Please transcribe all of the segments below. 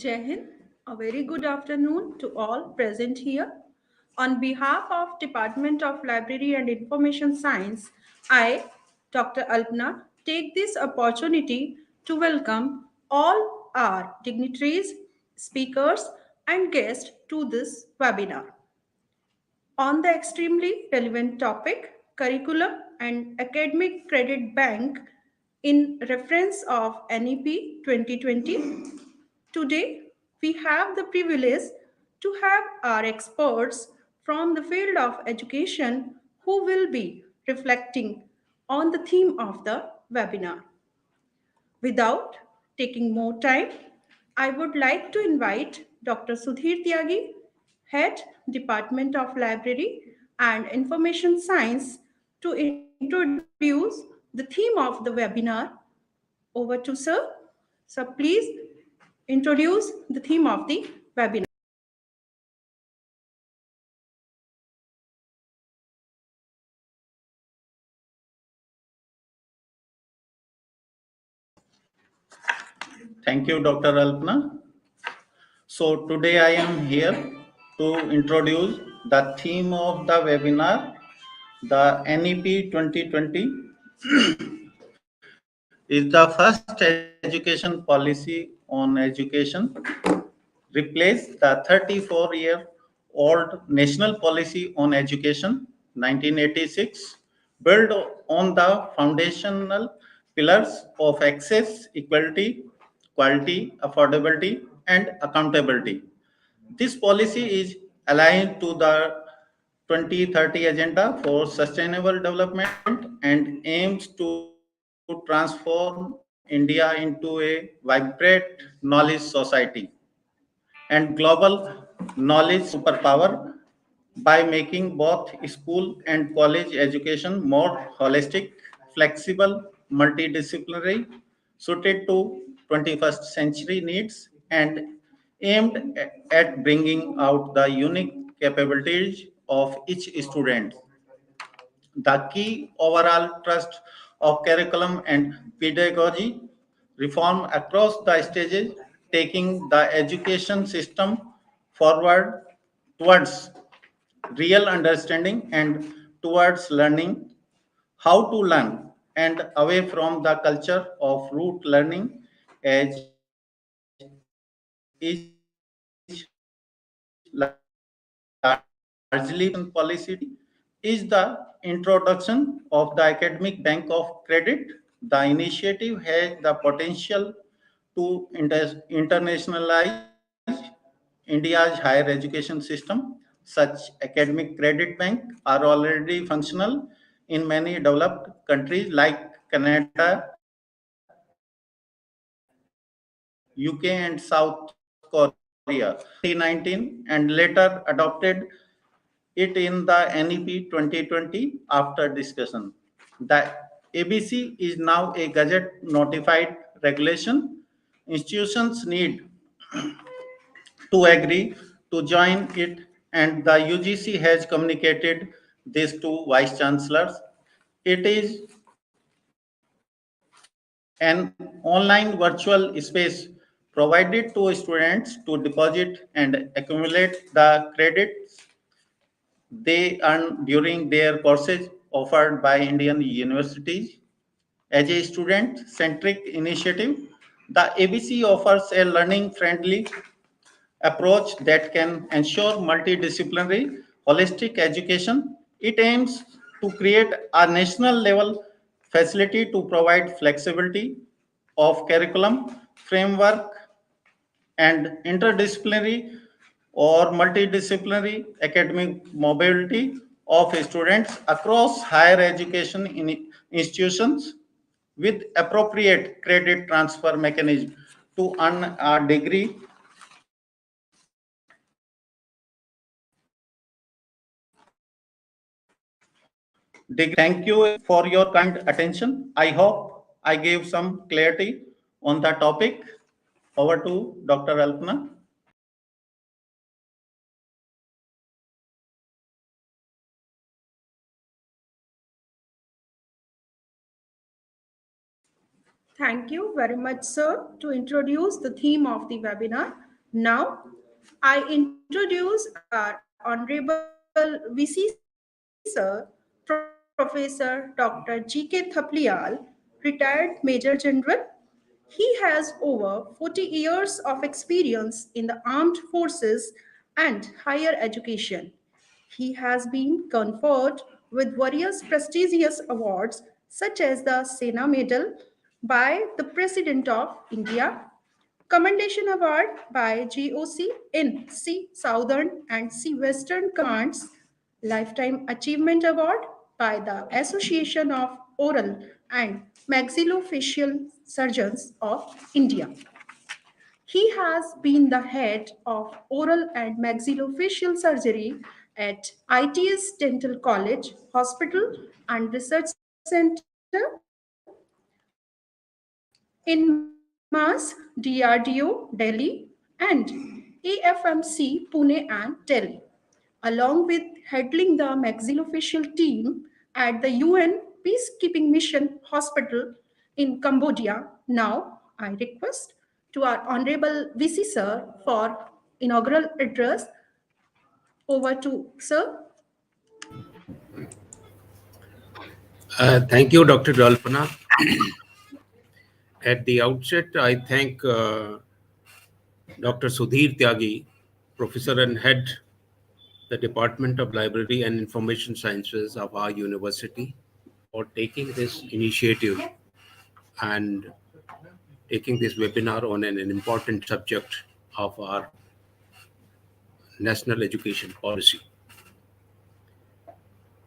Jai Hind. A very good afternoon to all present here. On behalf of Department of Library and Information Science, I, Dr. Alpna, take this opportunity to welcome all our dignitaries, speakers, and guests to this webinar on the extremely relevant topic curriculum and academic credit bank in reference of NEP 2020. Today, we have the privilege to have our experts from the field of education who will be reflecting on the theme of the webinar. Without taking more time, I would like to invite Dr. Sudhir Tyagi, Head, Department of Library and Information Science, to introduce the theme of the webinar. Over to Sir. Sir, please introduce the theme of the webinar. Thank you, Dr. Alpna. So today I am here to introduce the theme of the webinar. The NEP 2020 is the first education policy on education, replaced the 34-year-old National Policy on Education 1986, built on the foundational pillars of access, equality, quality, affordability, and accountability. This policy is aligned to the 2030 Agenda for Sustainable Development and aims to transform India into a vibrant knowledge society and global knowledge superpower by making both school and college education more holistic, flexible, multidisciplinary, suited to 21st century needs, and aimed at bringing out the unique capabilities of each student. The key overall thrust of curriculum and pedagogy reform across the stages, taking the education system forward towards real understanding and towards learning how to learn and away from the culture of rote learning as is largely policy is the introduction of the academic bank of credit. The initiative has the potential to internationalize India's higher education system. Such academic credit bank are already functional in many developed countries like Canada, UK, and South Korea. 2019 and later adopted it in the NEP 2020 after discussion. The ABC is now a Gazette notified regulation. Institutions need to agree to join it, and the UGC has communicated this to vice chancellors. It is an online virtual space provided to students to deposit and accumulate the credits they earn during their courses offered by Indian universities. As a student centric initiative, the ABC offers a learning friendly approach that can ensure multidisciplinary, holistic education. It aims to create a national level facility to provide flexibility of curriculum, framework, and interdisciplinary or multidisciplinary academic mobility of students across higher education institutions with appropriate credit transfer mechanism to earn a degree. Thank you for your kind attention. I hope I gave some clarity on the topic. Over to Dr. Alpna. Thank you very much, sir, to introduce the theme of the webinar. Now, I introduce our Honorable VC Sir, Professor Dr. G.K. Thaplial, retired Major General. He has over 40 years of experience in the armed forces and higher education. He has been conferred with various prestigious awards such as the Sena Medal by the President of India, Commendation Award by GOC in C Southern and C Western Commands, Lifetime Achievement Award by the Association of Oral and Maxillofacial Surgeons of India. He has been the head of oral and maxillofacial surgery at ITS Dental College, Hospital and Research Center in Mass, DRDO, Delhi, and AFMC, Pune and Delhi, along with heading the maxillofacial team at the UN Peacekeeping Mission Hospital in Cambodia. Now, I request to our Honorable VC Sir for inaugural address. Over to Sir. Thank you, Dr. Dalpana. At the outset, I thank Dr. Sudhir Tyagi, Professor and Head, the Department of Library and Information Sciences of our university, for taking this initiative and taking this webinar on an important subject of our national education policy.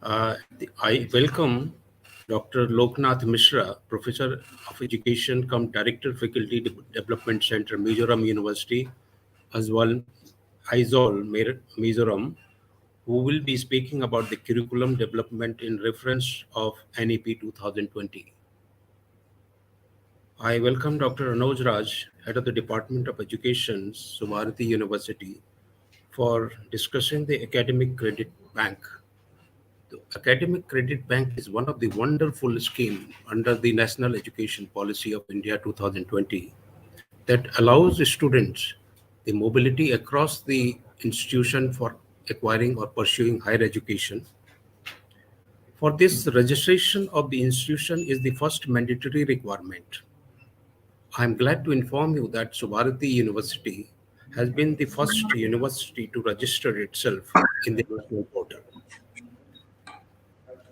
I welcome Dr. Loknath Mishra, Professor of Education cum Director Faculty Development Center, Mizoram University, Aizawl, Mizoram, who will be speaking about the curriculum development in reference of NEP 2020. I welcome Dr. Anoj Raj, Head of the Department of Education, Subharati University, for discussing the Academic Credit Bank. The Academic Credit Bank is one of the wonderful schemes under the National Education Policy of India 2020 that allows students the mobility across the institution for acquiring or pursuing higher education. For this, registration of the institution is the first mandatory requirement. I am glad to inform you that Subharati University has been the first university to register itself in the national portal.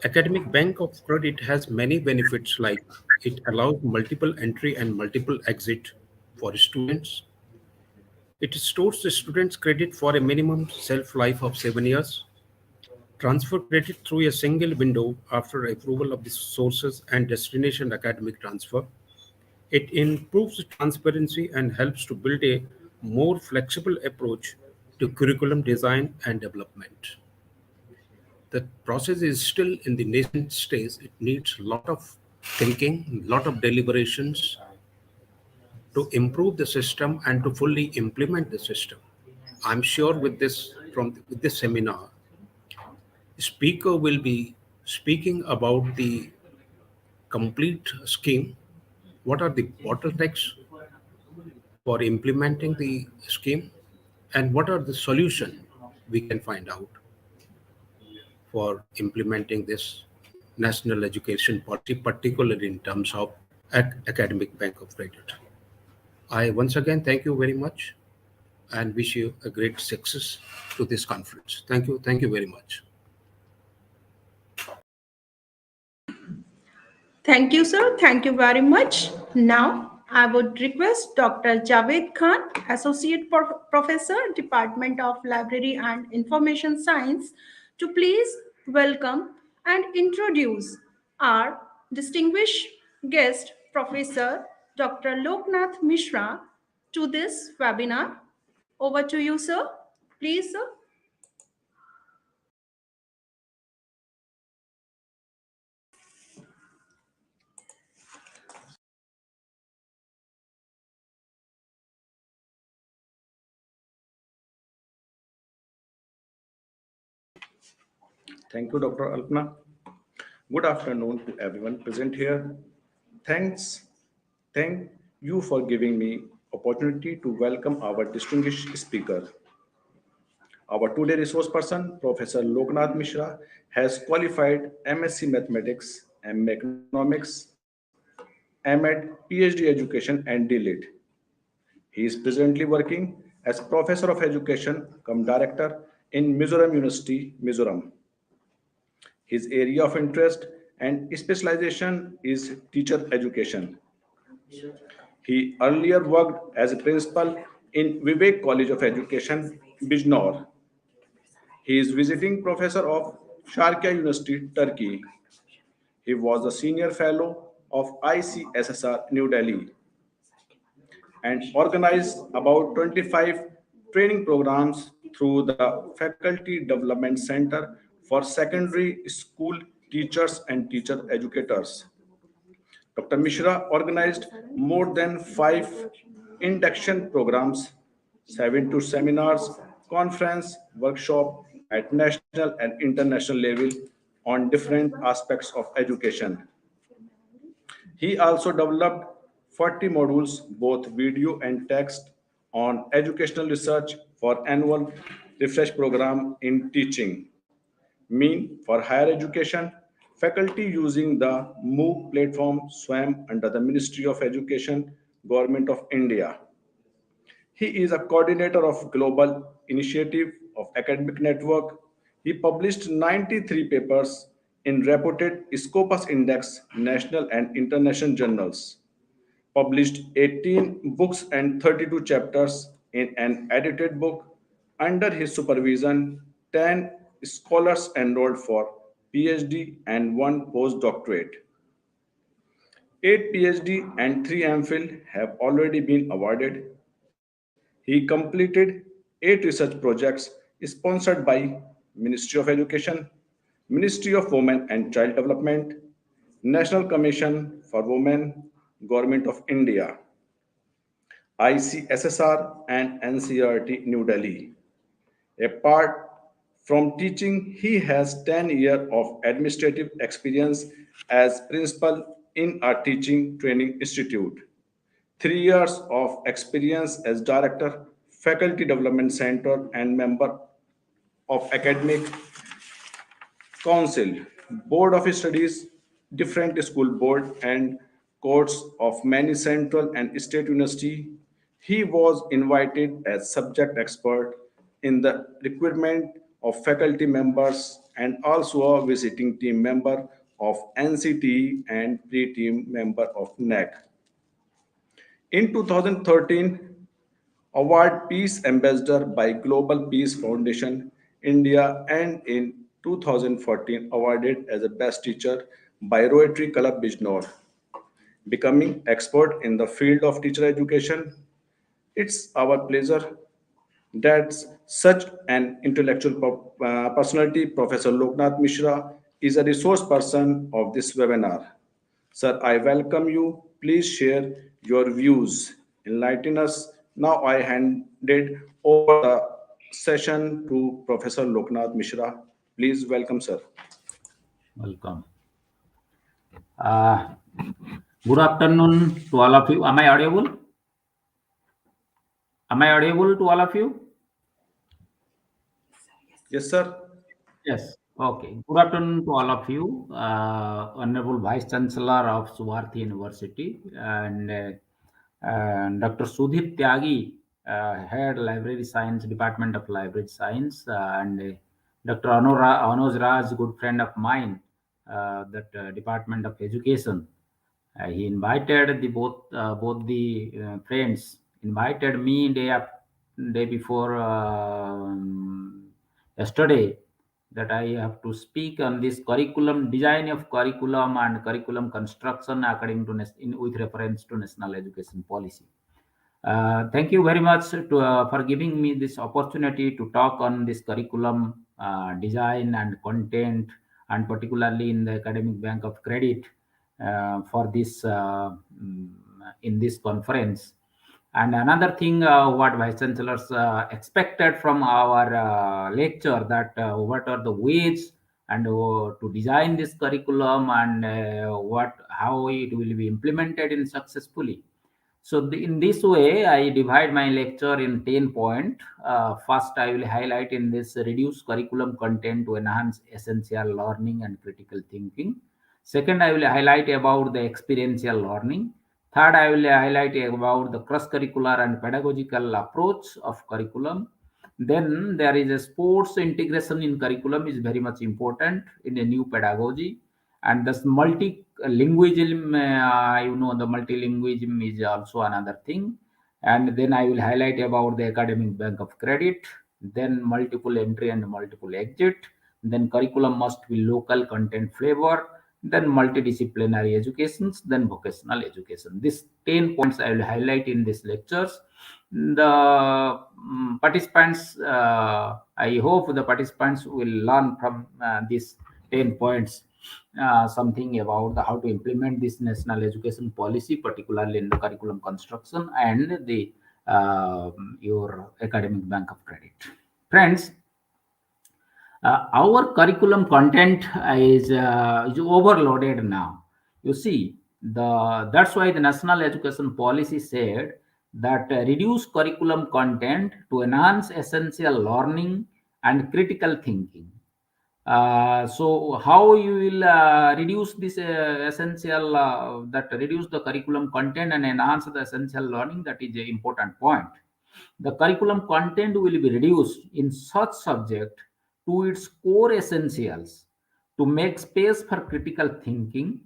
Academic Bank of Credit has many benefits, like it allows multiple entry and multiple exit for students. It stores the students' credit for a minimum shelf life of 7 years. Transfer credit through a single window after approval of the sources and destination academic transfer. It improves transparency and helps to build a more flexible approach to curriculum design and development. The process is still in the nascent stage. It needs a lot of thinking, a lot of deliberations to improve the system and to fully implement the system. I'm sure with this seminar, the speaker will be speaking about the complete scheme. What are the bottlenecks for implementing the scheme, and what are the solutions we can find out for implementing this national education policy, particularly in terms of academic bank of credit. I once again thank you very much and wish you a great success to this conference. Thank you. Thank you very much. Thank you, sir. Thank you very much. Now, I would request Dr. Javed Khan, Associate Professor, Department of Library and Information Science, to please welcome and introduce our distinguished guest, Professor Dr. Loknath Mishra, to this webinar. Over to you, sir. Please, sir. Thank you, Dr. Alpna. Good afternoon to everyone present here. Thank you for giving me opportunity to welcome our distinguished speaker. Our today resource person, Professor Loknath Mishra, has qualified MSc Mathematics, MA Economics, MAd, PhD Education, and DLIT. He is presently working as Professor of Education cum Director in Mizoram University, Mizoram. His area of interest and specialization is teacher education. He earlier worked as a principal in Vivek College of Education, Bijnor. He is visiting professor of Sharkia University, Turkey. He was a senior fellow of ICSSR New Delhi and organized about 25 training programs through the Faculty Development Center for secondary school teachers and teacher educators. Dr. Mishra organized more than 5 induction programs, 72 seminars, conference, workshop at national and international level on different aspects of education. He also developed 40 modules, both video and text, on educational research for annual refresh program in teaching. Mean for higher education, faculty using the MOOC platform SWAM under the Ministry of Education, Government of India. He is a coordinator of Global Initiative of Academic Network. He published 93 papers in reputed Scopus Index national and international journals, published 18 books and 32 chapters in an edited book. Under his supervision, 10 scholars enrolled for PhD and one postdoctorate. 8 PhD and 3 MPhil have already been awarded. He completed 8 research projects sponsored by Ministry of Education, Ministry of Women and Child Development, National Commission for Women, Government of India, ICSSR and NCERT New Delhi. Apart from teaching, he has 10 years of administrative experience as principal in a teaching training institute, 3 years of experience as director, faculty development center, and member of academic council, board of studies, different school board, and courts of many central and state university. He was invited as subject expert in the recruitment of faculty members and also a visiting team member of NCT and pre-team member of NEC. In 2013, award Peace Ambassador by Global Peace Foundation India, and in 2014 awarded as a best teacher by Rotary Club Bijnor, becoming expert in the field of teacher education. It's our pleasure that such an intellectual personality, Professor Loknath Mishra, is a resource person of this webinar. Sir, I welcome you. Please share your views. Enlighten us. Now I handed over the session to Professor Loknath Mishra. Please welcome, sir. Welcome. Uh, Good afternoon to all of you. Am I audible? Am I audible to all of you? Yes, sir. Yes. Okay. Good afternoon to all of you. Honorable Vice Chancellor of Suvarthi University and Dr. Sudhir Tyagi, Head Library Science, Department of Library Science, and Dr. Anuj Raj, good friend of mine, that Department of Education. He invited the both the friends invited me day before yesterday, that I have to speak on this curriculum design of curriculum and curriculum construction according to with reference to national education policy. Thank you very much for giving me this opportunity to talk on this curriculum design and content, and particularly in the Academic Bank of Credit for this in this conference. And another thing, what Vice Chancellors expected from our lecture, that what are the ways and to design this curriculum, and how it will be implemented in successfully. So in this way, I divide my lecture in 10 points. First, I will highlight in this reduce curriculum content to enhance essential learning and critical thinking. Second, I will highlight about the experiential learning. Third, I will highlight about the cross-curricular and pedagogical approach of curriculum. Then there is a sports integration in curriculum is very much important in a new pedagogy, and this multilingualism, the multilingualism is also another thing. And then I will highlight about the academic bank of credit, then multiple entry and multiple exit, then curriculum must be local content flavor, then multidisciplinary educations, then vocational education. These 10 points I will highlight in these lectures. The participants, I hope the participants will learn from these 10 points something about how to implement this national education policy, particularly in the curriculum construction and the your academic bank of credit. Friends, our curriculum content is overloaded now. You see, that's why the national education policy said that reduce curriculum content to enhance essential learning and critical thinking. So how you will reduce this essential that reduce the curriculum content and enhance the essential learning, that is an important point. The curriculum content will be reduced in such subject to its core essentials to make space for critical thinking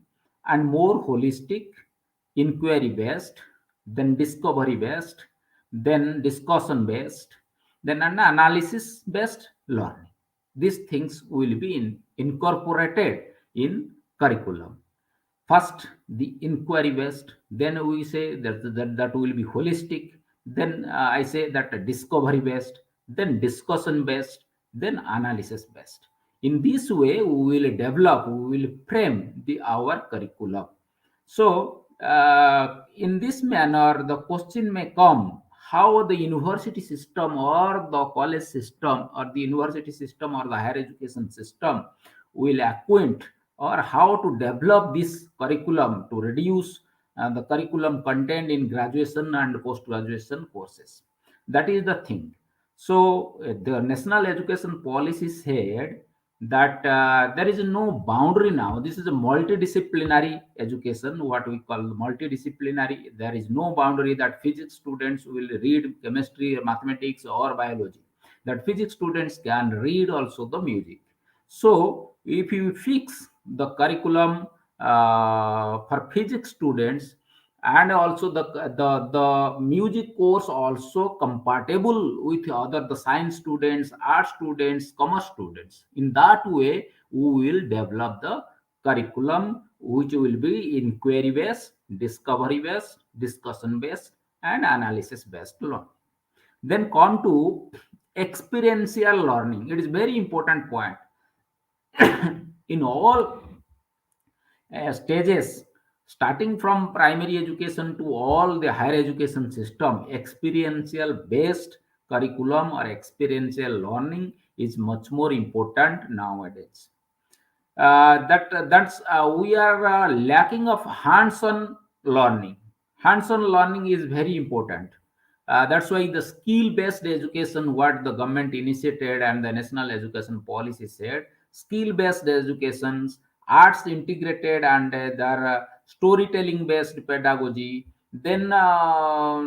and more holistic, inquiry based, then discovery based, then discussion based, then an analysis based learning. These things will be incorporated in curriculum. First, the inquiry based, then we say that will be holistic, then I say that discovery based, then discussion based, then analysis based. In this way, we will develop, we will frame our curriculum. So, in this manner, the question may come how the university system or the college system or the university system or the higher education system will acquaint or how to develop this curriculum to reduce the curriculum content in graduation and post-graduation courses. That is the thing. So the national education policy said that there is no boundary now. This is a multidisciplinary education, what we call multidisciplinary. There is no boundary that physics students will read chemistry, mathematics, or biology. That physics students can read also the music. So if you fix the curriculum for physics students and also the music course also compatible with other the science students, art students, commerce students, in that way we will develop the curriculum which will be inquiry based, discovery based, discussion based, and analysis based learning. Then come to experiential learning. It is very important point. In all stages, starting from primary education to all the higher education system, experiential based curriculum or experiential learning is much more important nowadays. That's we are lacking of hands-on learning. Hands-on learning is very important. That's why the skill-based education, what the government initiated and the national education policy said, skill-based educations, arts integrated, and their storytelling-based pedagogy. Then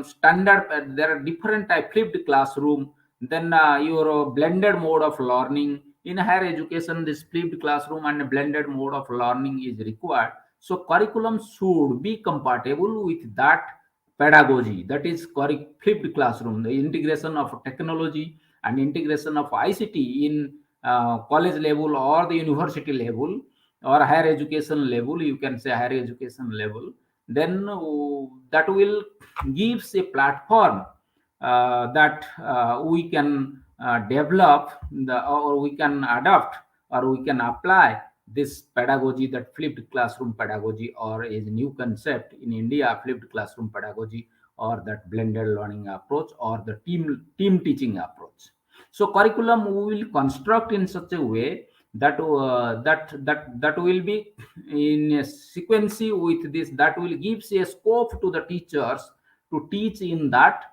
standard, there are different type flipped classroom. Then your blended mode of learning. In higher education, this flipped classroom and blended mode of learning is required. So curriculum should be compatible with that pedagogy, that is flipped classroom, the integration of technology and integration of ICT in college level or the university level or higher education level, you can say higher education level. Then that will gives a platform that we can develop or we can adopt or we can apply this pedagogy, that flipped classroom pedagogy, or is new concept in India, flipped classroom pedagogy, or that blended learning approach, or the team teaching approach. So curriculum we will construct in such a way that that will be in a sequence with this, that will gives a scope to the teachers to teach in that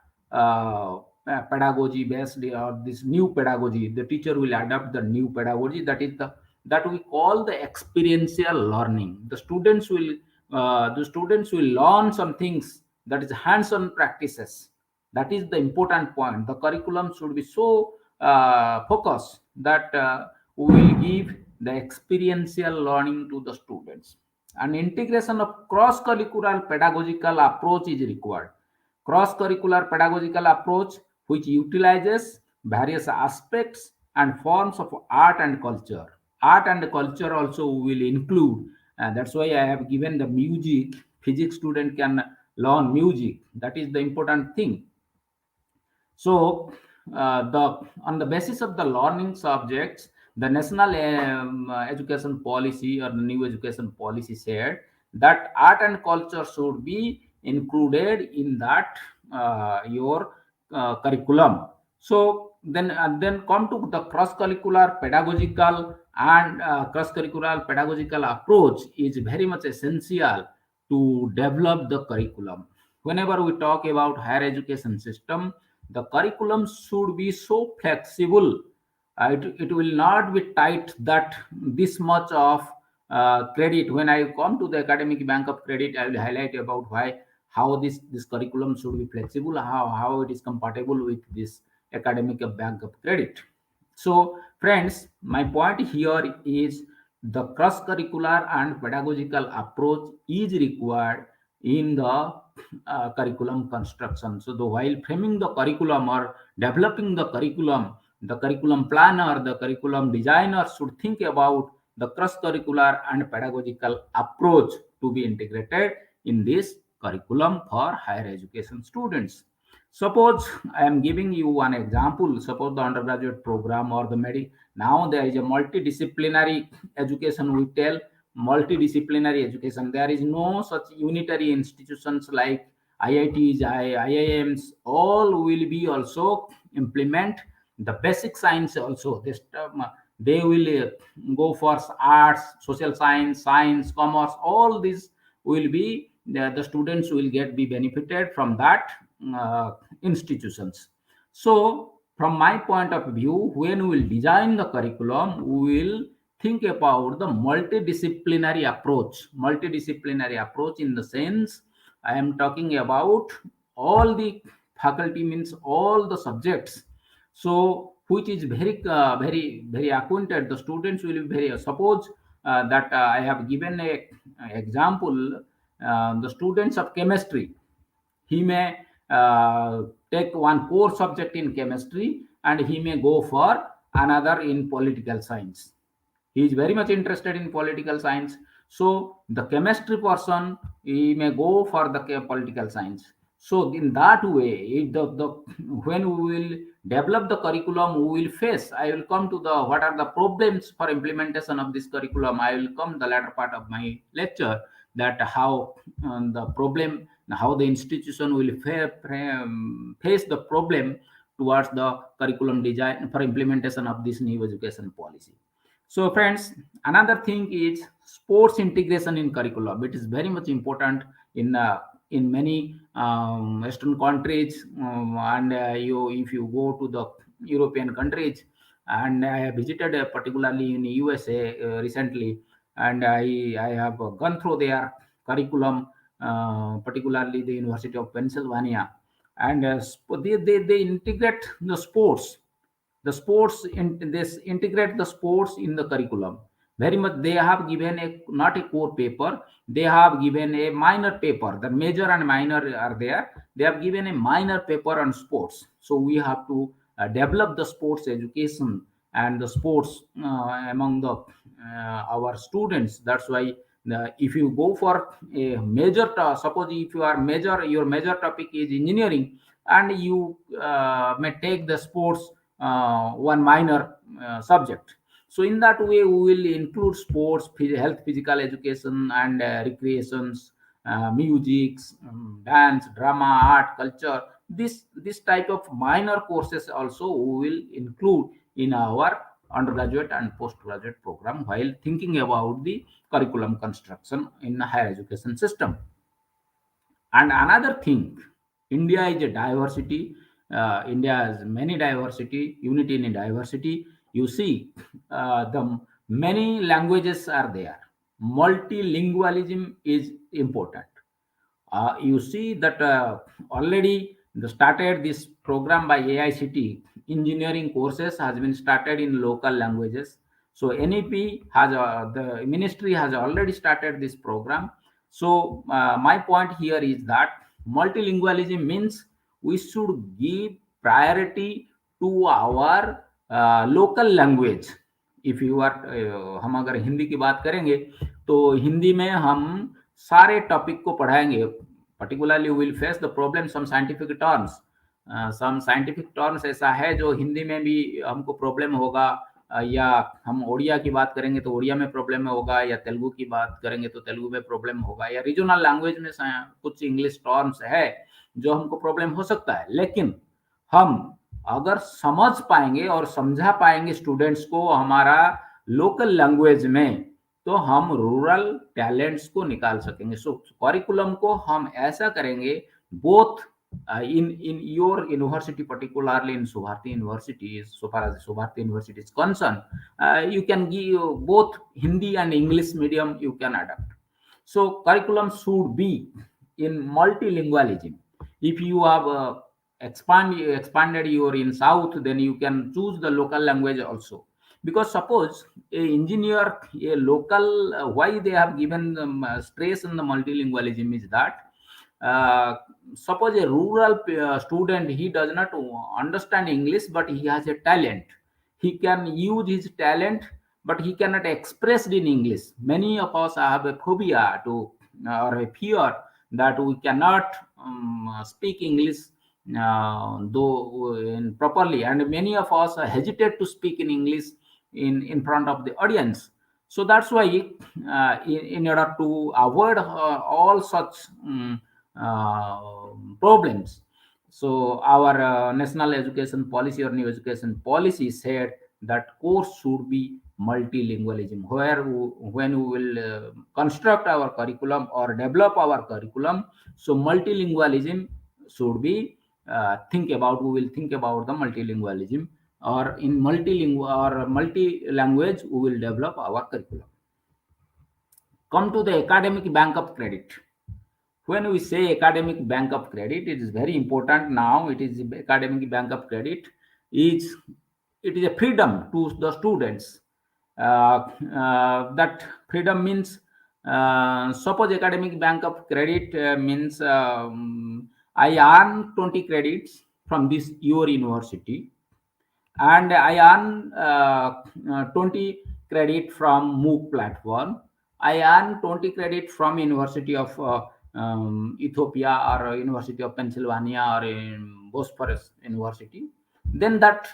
pedagogy based, or this new pedagogy. The teacher will adapt the new pedagogy, that we call the experiential learning. The students will learn some things, that is hands-on practices. That is the important point. The curriculum should be so focused that we will give the experiential learning to the students. An integration of cross-curricular pedagogical approach is required. Cross-curricular pedagogical approach which utilizes various aspects and forms of art and culture. Art and culture also will include, that's why I have given the music. Physics student can learn music. That is the important thing. So, the on the basis of the learning subjects, the national education policy, or the new education policy, said that art and culture should be included in that your curriculum. So then come to the cross-curricular pedagogical, and cross-curricular pedagogical approach is very much essential to develop the curriculum. Whenever we talk about higher education system, the curriculum should be so flexible. It will not be tight that this much of credit. When I come to the academic bank of credit, I will highlight about why, how this curriculum should be flexible, how it is compatible with this academic bank of credit. So friends, my point here is the cross curricular and pedagogical approach is required in the curriculum construction. So while framing the curriculum or developing the curriculum planner, the curriculum designer should think about the cross-curricular and pedagogical approach to be integrated in this curriculum for higher education students. Suppose I am giving you one example. Suppose the undergraduate program or the now there is a multidisciplinary education. We tell multidisciplinary education. There is no such unitary institutions like IITs, IIMs. All will be also implement the basic science also. They will go for arts, social science, science, commerce. All these will be the students will be benefited from that institutions. So from my point of view, when we will design the curriculum, we will think about the multidisciplinary approach. Multidisciplinary approach in the sense I am talking about all the faculty, means all the subjects. So which is very acquainted. The students will be very. Suppose that I have given a example. The students of chemistry, he may take one core subject in chemistry, and he may go for another in political science. He is very much interested in political science. So the chemistry person, he may go for the political science. So in that way, when we will develop the curriculum, we will face. I will come to the what are the problems for implementation of this curriculum. I will come the latter part of my lecture, that how the problem, how the institution will face the problem towards the curriculum design for implementation of this new education policy. So friends, another thing is sports integration in curriculum. It is very much important in many Western countries, and if you go to the European countries, and I have visited particularly in USA recently, and I have gone through their curriculum, particularly the University of Pennsylvania, and they integrate the sports. This integrate the sports in the curriculum very much. They have given a not a core paper, they have given a minor paper. The major and minor are there. They have given a minor paper on sports. So we have to develop the sports education and the sports among the our students. That's why if you go for a major suppose if your major topic is engineering, and you may take the sports one minor subject. So in that way, we will include sports, health, physical education, and recreations, music, dance, drama, art, culture. This type of minor courses also we will include in our undergraduate and postgraduate program while thinking about the curriculum construction in the higher education system. And another thing, India is a diversity. India has many diversity, unity in diversity. You see, the many languages are there. Multilingualism is important. You see that already started this program by AICT. Engineering courses has been started in local languages. So NEP has the ministry has already started this program. So my point here is that multilingualism means we should give priority to our local language. If you are हम अगर हिंदी की बात करेंगे तो हिंदी में हम सारे topic को पढ़ाएंगे. Particularly will face the problem some scientific terms ऐसा है जो हिंदी में भी हमको प्रॉब्लम होगा, या हम ओडिया की बात करेंगे तो ओडिया में प्रॉब्लम होगा, या तेलुगु की बात करेंगे तो तेलुगु में प्रॉब्लम होगा, या रीजनल लैंग्वेज में कुछ इंग्लिश टर्म्स है जो हमको प्रॉब्लम हो सकता है. लेकिन हम अगर समझ पाएंगे और समझा पाएंगे स्टूडेंट्स को हमारा लोकल लैंग्वेज में, तो हम रूरल टैलेंट्स को निकाल सकेंगे. सो करिकुलम को हम ऐसा करेंगे, both in your university, particularly in Subharti University, so far as Subharti University is concerned, you can give both Hindi and English medium you can adapt. So curriculum should be in multilingualism. If you have expanded your in South, then you can choose the local language also. Because suppose a engineer, a local, why they have given stress on the multilingualism is that suppose a rural student, he does not understand English, but he has a talent. He can use his talent, but he cannot express it in English. Many of us have a phobia to or a fear that we cannot speak English though properly, and many of us hesitate to speak in English in front of the audience. So that's why in order to avoid all such problems, so our national education policy or new education policy said that course should be multilingualism, where when we will construct our curriculum or develop our curriculum, so multilingualism should be we will think about the multilingualism, or in multilingual or multi-language we will develop our curriculum. Come to the academic bank of credit. When we say academic bank of credit, it is very important now. It is academic bank of credit it is a freedom to the students. That freedom means suppose academic bank of credit means I earn 20 credits from this your university, and I earn 20 credit from MOOC platform. I earn 20 credit from University of Ethiopia or University of Pennsylvania or in Bosphorus University. Then that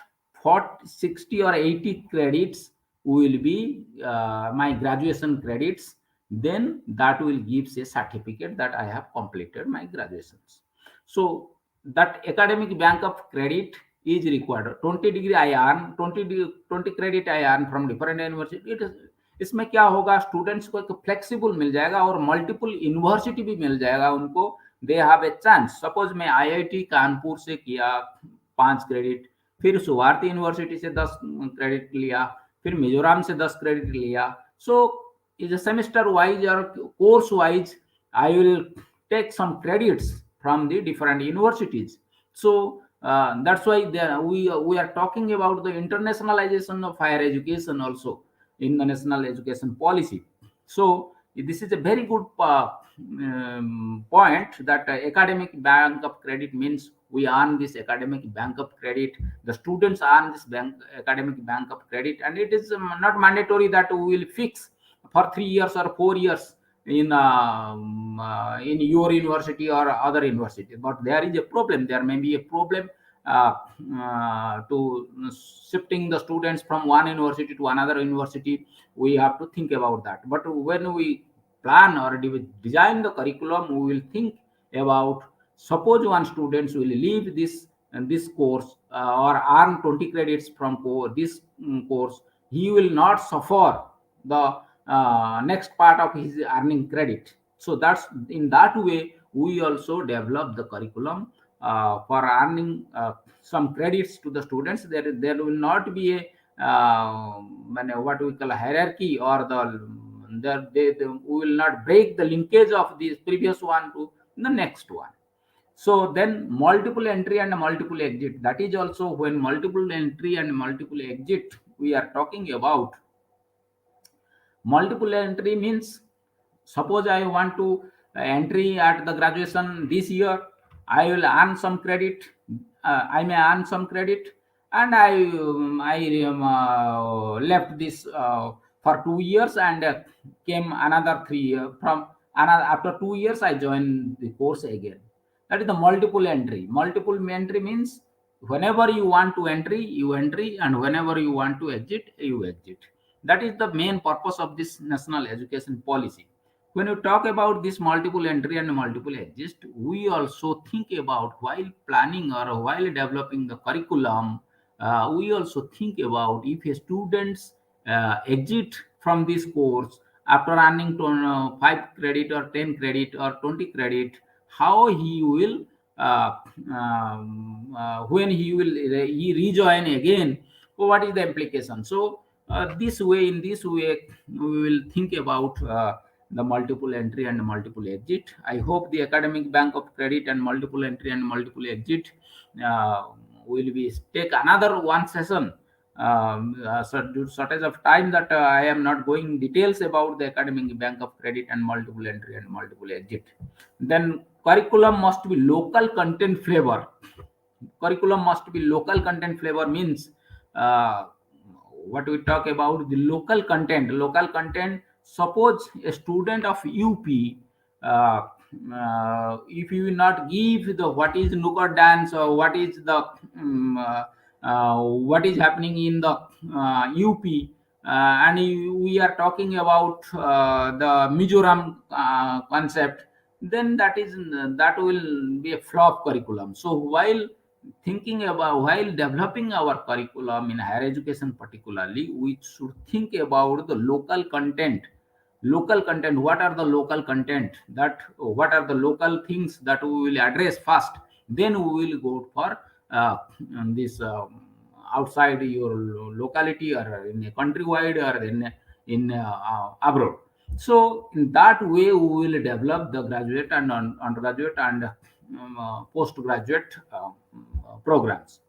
40, 60 or 80 credits will be my graduation credits. Then that will give a certificate that I have completed my graduations. So that academic bank of credit is required. 20 degree I earn, 20 credit I earn from different university. इसमें क्या होगा, students को एक flexible मिल जाएगा और multiple university भी मिल जाएगा उनको. They have a chance. Suppose मैं IIT कानपुर से किया 5 क्रेडिट, फिर सुभारती यूनिवर्सिटी से 10 क्रेडिट लिया, फिर मिजोरम से 10 क्रेडिट लिया. So is a semester wise और course wise I will take some credits from the different universities. So that's why we are talking about the internationalization of higher education also in the national education policy. So this is a very good point that academic bank of credit means we earn this academic bank of credit. The students earn this academic bank of credit, and it is not mandatory that we will fix for 3 years or 4 years in your university or other university. But there is a problem. There may be a problem to shifting the students from one university to another university. We have to think about that. But when we plan or design the curriculum, we will think about, suppose one students will leave this course or earn 20 credits from this course, he will not suffer the next part of his earning credit. So that's in that way we also develop the curriculum for earning some credits to the students. There will not be a what we call a hierarchy, or we will not break the linkage of this previous one to the next one. So then multiple entry and multiple exit, that is also, when multiple entry and multiple exit we are talking about. Multiple entry means, suppose I want to entry at the graduation this year, I will earn some credit. I may earn some credit, and I left this for 2 years, and came another 3 year from another. After 2 years, I joined the course again. That is the multiple entry. Multiple entry means, whenever you want to entry, you entry, and whenever you want to exit, you exit. That is the main purpose of this national education policy. When you talk about this multiple entry and multiple exit, we also think about, while planning or while developing the curriculum, we also think about, if a students exit from this course after earning 5 credit or 10 credit or 20 credit, how he will when he rejoin again, what is the implication? So in this way we will think about the multiple entry and multiple exit. I hope the academic bank of credit and multiple entry and multiple exit uh, will be take another one session. So due to shortage of time, that I am not going details about the academic bank of credit and multiple entry and multiple exit. Then curriculum must be local content flavor. Curriculum must be local content flavor means, uh, what we talk about the local content. Local content, suppose a student of UP, if you will not give the what is nukkad dance, or what is the what is happening in the UP, and we are talking about the Mizoram concept, then that will be a flop curriculum. So while developing our curriculum in higher education particularly, we should think about the local content. Local content, what are the local content, that what are the local things that we will address first, then we will go for this outside your locality, or in a countrywide, or in abroad. So in that way we will develop the graduate and undergraduate and postgraduate programs.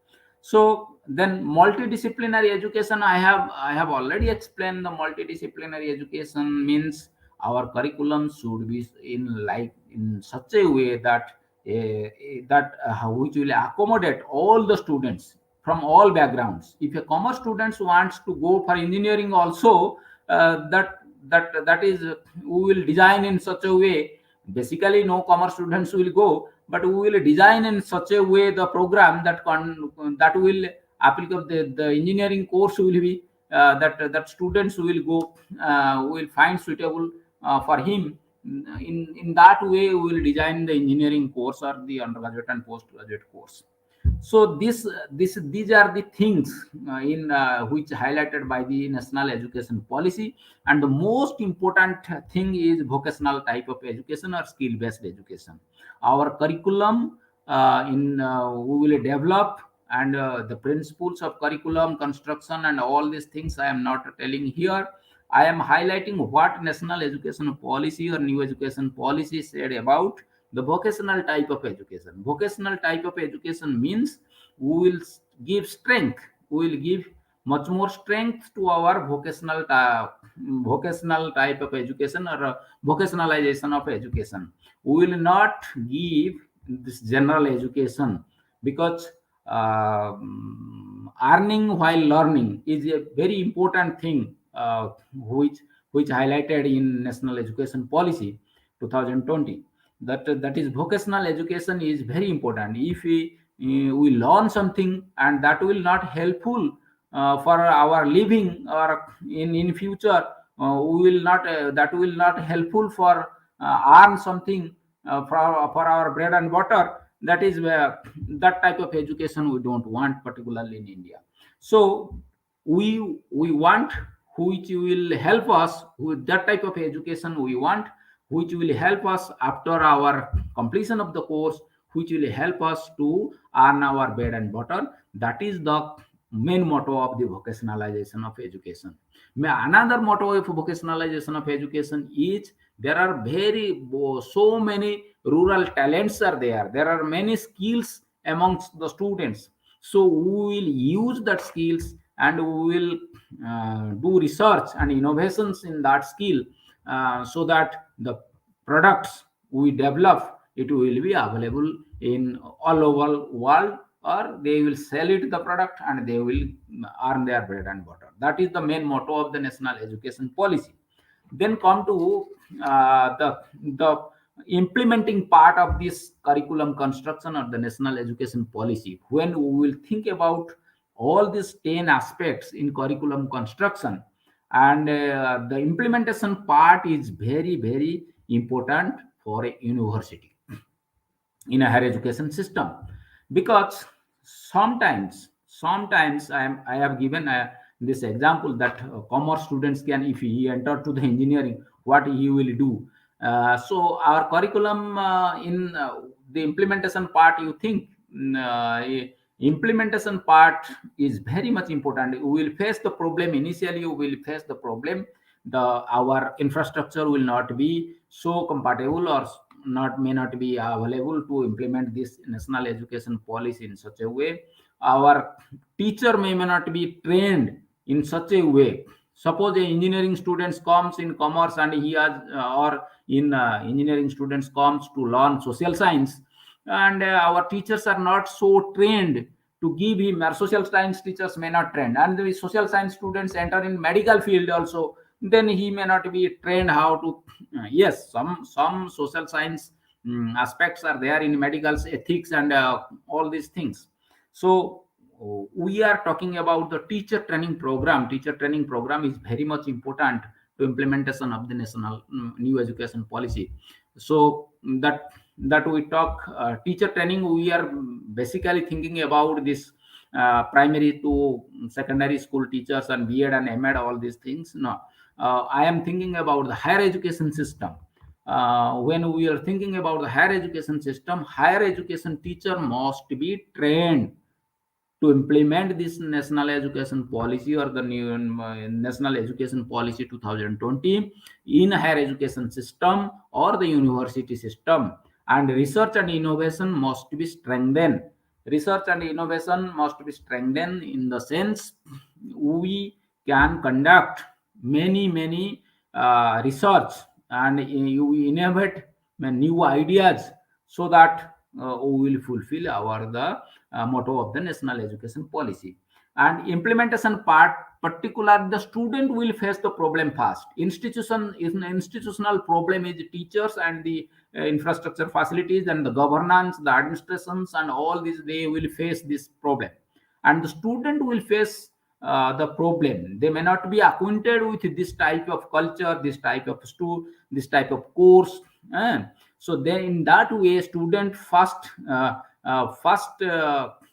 So then multidisciplinary education, I have already explained. The multidisciplinary education means our curriculum should be in such a way that which will accommodate all the students from all backgrounds. If a commerce students wants to go for engineering also, that is, we will design in such a way. Basically no commerce students will go, but we will design in such a way the program that will applicable. The engineering course will be that students will go, will find suitable for him. In that way we will design the engineering course or the undergraduate and postgraduate course. So these are the things in which highlighted by the national education policy. And the most important thing is vocational type of education or skill based education. Our curriculum we will develop, and the principles of curriculum construction and all these things I am not telling here. I am highlighting what national education policy or new education policy said about the vocational type of education. Vocational type of education means we will give strength, we will give much more strength to our vocational type of education, or vocationalization of education. We will not give this general education, because earning while learning is a very important thing, which highlighted in national education policy 2020. That is, vocational education is very important. If we learn something and that will not helpful for our living, or in future we will not that will not helpful for earn something for our bread and butter, that is where that type of education we don't want, particularly in India. So we want which will help us with that type of education we want, which will help us after our completion of the course, which will help us to earn our bread and butter. That is the main motto of the vocationalization of education. Another motto of vocationalization of education is there are so many rural talents are there. There are many skills amongst the students. So we will use that skills and we will do research and innovations in that skill, so that the products we develop, it will be available in all over world, or they will sell it the product and they will earn their bread and butter. That is the main motto of the national education policy. Then come to the implementing part of this curriculum construction or the national education policy. When we will think about all these 10 aspects in curriculum construction, and the implementation part is very important for a university in a higher education system, because sometimes I have given this example that commerce students can, if he enter to the engineering, what he will do. So our curriculum in the implementation part, you think implementation part is very much important. We will face the problem initially, we will face the problem, our infrastructure will not be so compatible, or may not be available to implement this national education policy in such a way. Our teacher may not be trained in such a way. Suppose a engineering students comes in commerce and he has or in engineering students comes to learn social science, and our teachers are not so trained to give him, or social science teachers may not train, and the social science students enter in medical field also, then he may not be trained how to yes, some social science aspects are there in medicals, ethics, and all these things. So we are talking about the teacher training program. Teacher training program is very much important to implementation of the national new education policy. So that we talk teacher training, we are basically thinking about this primary to secondary school teachers and B.Ed and M.Ed, all these things. No, I am thinking about the higher education system. When we are thinking about the higher education system, higher education teacher must be trained to implement this national education policy, or the new national education policy 2020 in higher education system or the university system. And research and innovation must be strengthened. Research and innovation must be strengthened in the sense we can conduct many research, and you innovate new ideas, so that we will fulfill our the motto of the national education policy. And implementation part, particular the student will face the problem first. Institutional problem is teachers and the infrastructure facilities and the governance, the administrations, and all these, they will face this problem. And the student will face the problem. They may not be acquainted with this type of culture, this type of course. So then in that way, student first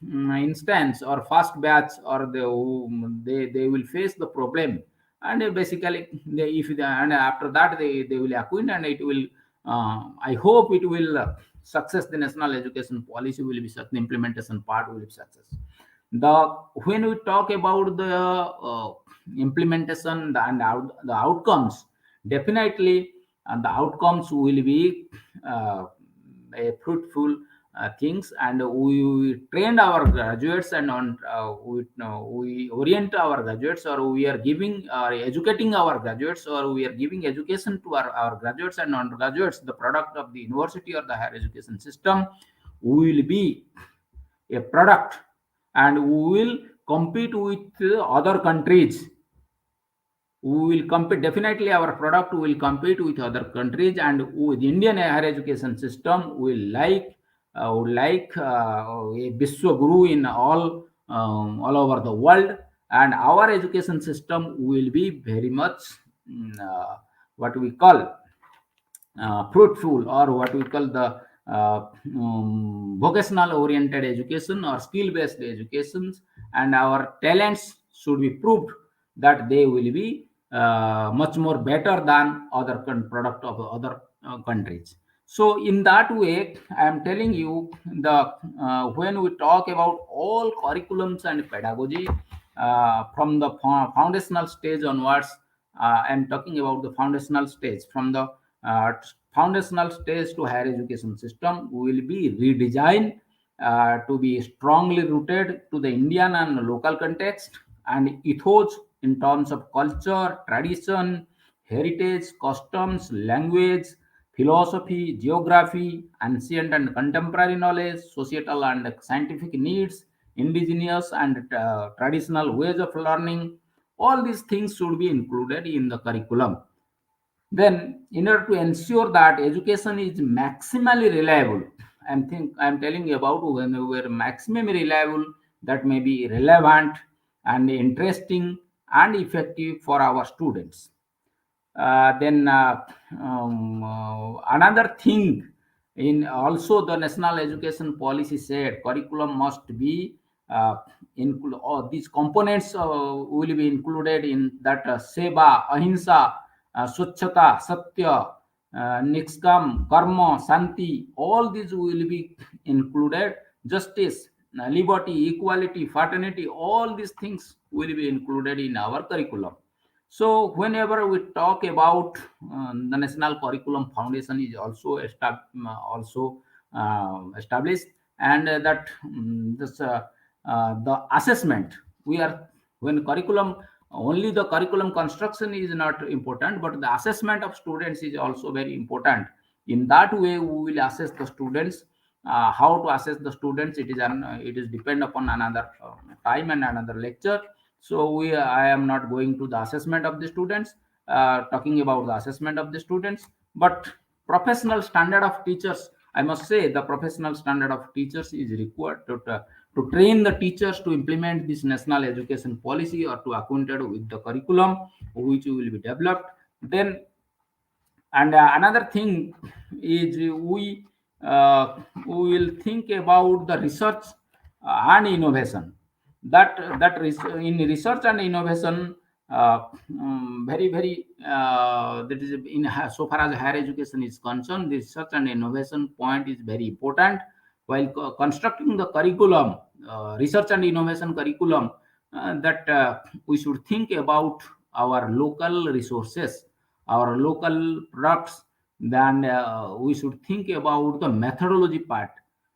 instance or first batch, or they will face the problem, and basically and after that they will acquaint, and it will I hope it will success. The national education policy will be success, the implementation part will be success. When we talk about the implementation the outcomes, definitely the outcomes will be a fruitful things, and we trained our graduates, and we orient our graduates, or we are giving educating our graduates, or we are giving education to our graduates and undergraduates, the product of the university or the higher education system will be a product, and we will compete with other countries. We will compete, definitely our product will compete with other countries, and with Indian higher education system would like a Biswa Guru in all over the world, and our education system will be very much what we call fruitful, or what we call the vocational oriented education or skill based educations, and our talents should be proved that they will be much more better than other product of other countries. So in that way, I am telling you the when we talk about all curriculums and pedagogy from the foundational stage onwards, I am talking about the foundational stage. From the foundational stage to higher education system will be redesigned to be strongly rooted to the Indian and local context and ethos in terms of culture, tradition, heritage, customs, language, philosophy, geography, ancient and contemporary knowledge, societal and scientific needs, indigenous and traditional ways of learning. All these things should be included in the curriculum. Then, in order to ensure that education is maximally reliable, I'm telling you about when we were maximally reliable, that may be relevant and interesting and effective for our students. Then another thing, in also the national education policy said curriculum must be include all these components will be included in that seva, ahimsa, swachhata, satya, nikskam, karma, santi. All these will be included. Justice, liberty, equality, fraternity. All these things will be included in our curriculum. So whenever we talk about the national curriculum foundation is also established, and that the assessment we are when curriculum only the curriculum construction is not important, but the assessment of students is also very important. In that way, we will assess the students. How to assess the students? It is depend upon another time and another lecture. So I am not going to the assessment of the students, talking about the assessment of the students, but professional standard of teachers. I must say the professional standard of teachers is required to train the teachers to implement this national education policy or to acquainted with the curriculum which will be developed. Then and another thing is we will think about the research and innovation. In research and innovation, very that is so far as higher education is concerned, the research and innovation point is very important. While constructing the curriculum, research and innovation curriculum, that we should think about our local resources, our local products. Then we should think about the methodology part,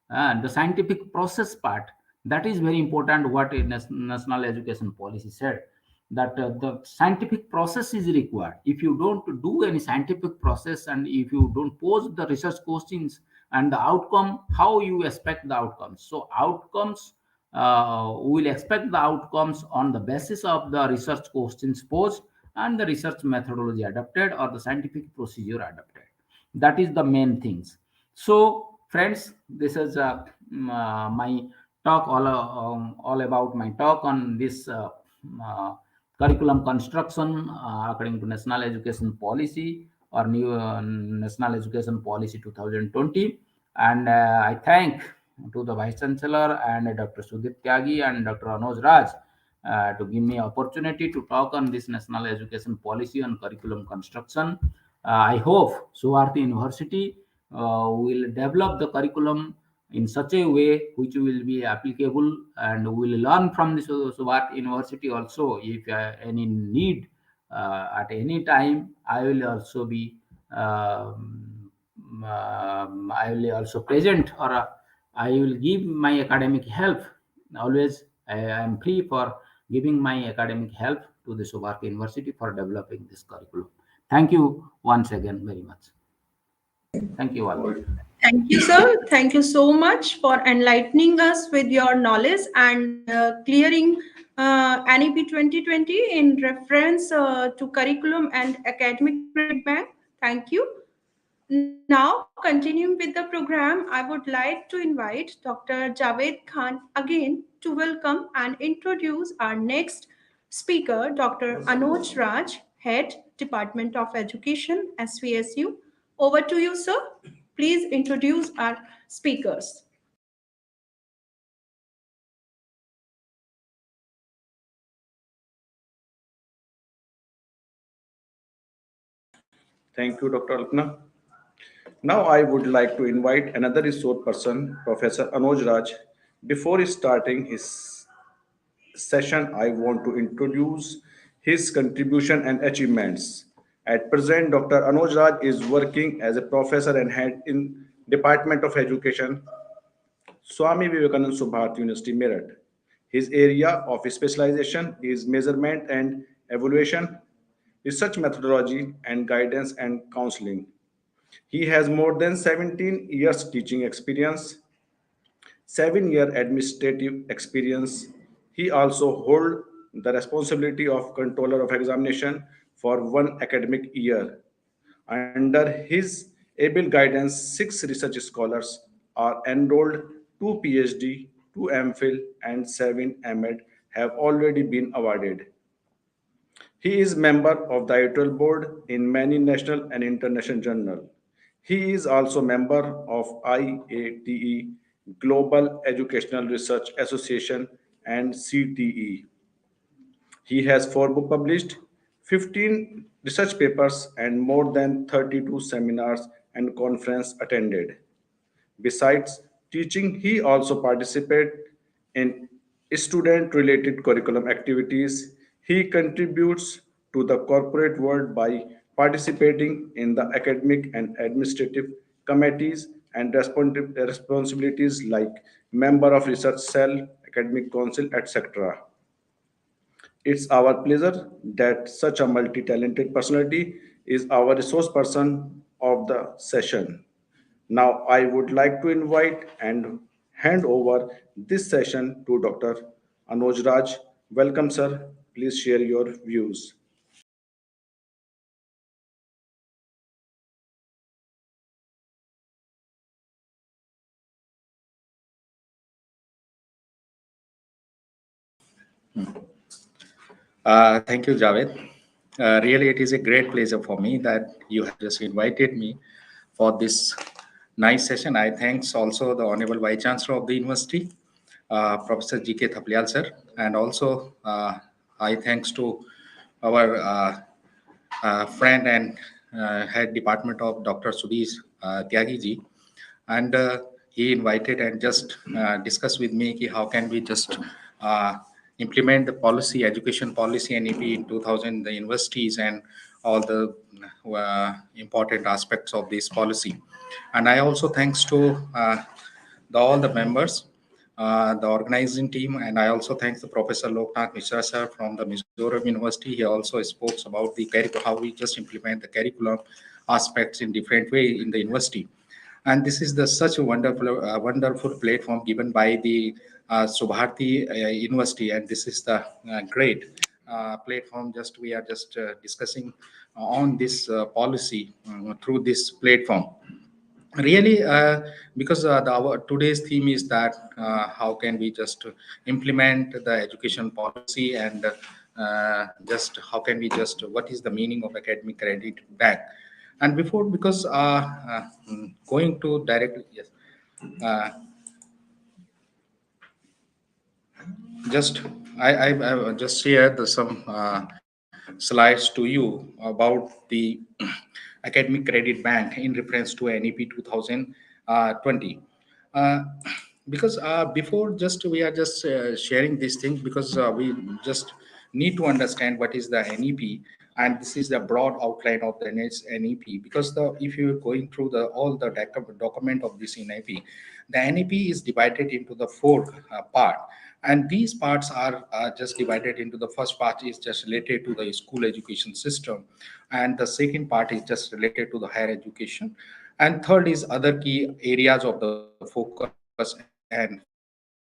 the scientific process part. That is very important. What a national education policy said, that the scientific process is required. If you don't do any scientific process and if you don't pose the research questions and the outcome, how you expect the outcomes? So outcomes, we will expect the outcomes on the basis of the research questions posed and the research methodology adapted or the scientific procedure adapted. That is the main things. So friends, this is my talk, all about my talk on this uh, curriculum construction according to national education policy or new national education policy 2020. And I thank to the vice chancellor and Dr. Sudip Tyagi and Dr. Anuj Raj to give me opportunity to talk on this national education policy and curriculum construction. I hope Suvarti University will develop the curriculum in such a way which will be applicable, and we will learn from the Suvarti University also. If any need at any time, I will also be I will also present, or I will give my academic help. Always I am free for giving my academic help to the Suvarti University for developing this curriculum. Thank you once again very much. Thank you all. Thank you, sir. Thank you so much for enlightening us with your knowledge and clearing NEP 2020 in reference to curriculum and academic feedback. Thank you. Now, continuing with the program, I would like to invite Dr. Javed Khan again to welcome and introduce our next speaker, Dr. Anuj Raj, Head, Department of Education, SVSU. Over to you, sir. Please introduce our speakers. Thank you, Dr. Alpna. Now I would like to invite another resource person, Professor Anuj Raj. Before starting his session, I want to introduce his contribution and achievements. At present, Dr. Anuj Raj is working as a professor and head in Department of Education, Swami Vivekananda Subharati University, Meerut. His area of specialization is measurement and evaluation, research methodology, and guidance and counseling. He has more than 17 years teaching experience, 7-year administrative experience. He also holds the responsibility of controller of examination for 1 academic year. Under his able guidance, 6 research scholars are enrolled, 2 PhD, 2 MPhil, and 7 MEd have already been awarded. He is member of the editorial board in many national and international journals. He is also member of IATE, Global Educational Research Association, and CTE. He has 4 books published, 15 research papers, and more than 32 seminars and conferences attended. Besides teaching, he also participates in student-related curriculum activities. He contributes to the corporate world by participating in the academic and administrative committees and responsibilities like member of research cell, academic council, etc. It's our pleasure that such a multi-talented personality is our resource person of the session. Now, I would like to invite and hand over this session to Dr. Anuj Raj. Welcome, sir. Please share your views. Thank you, Javed. Really, it is a great pleasure for me that you have just invited me for this nice session. I thanks also the Honorable Vice Chancellor of the University, Professor G.K. Thaplial, sir, and also I thanks to our friend and head department of Dr. Sudhir Tyagi ji, and he invited and just discussed with me ki how can we just uh, implement the policy, education policy NEP in 2000, the universities and all the important aspects of this policy. And I also thanks to all the members, the organizing team, and I also thank the Professor Loknath Mishra sir from the Mizoram University. He also spoke about the curriculum, how we just implement the curriculum aspects in different way in the university. And this is the such a wonderful platform given by the Subharti University, and this is the great platform. Just we are just discussing on this policy through this platform. Really, because our today's theme is that how can we just implement the education policy, and just how can we just what is the meaning of academic credit back. And before, because going to directly, yes, uh, just I just shared some slides to you about the academic credit bank in reference to NEP 2020. Uh, because before, just we are just sharing these things because we just need to understand what is the NEP, and this is the broad outline of the NEP. Because if you're going through all the document of this NEP, the NEP is divided into the four part, and these parts are just divided into the first part is just related to the school education system, and the second part is just related to the higher education, and third is other key areas of the focus, and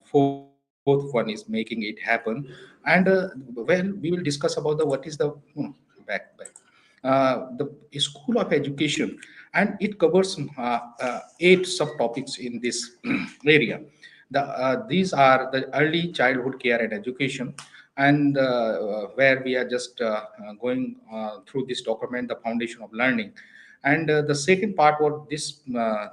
fourth one is making it happen. And well, we will discuss about the what is the the school of education, and it covers 8 subtopics in this area. These are the early childhood care and education, and where we are just going through this document, the foundation of learning. And the second part of this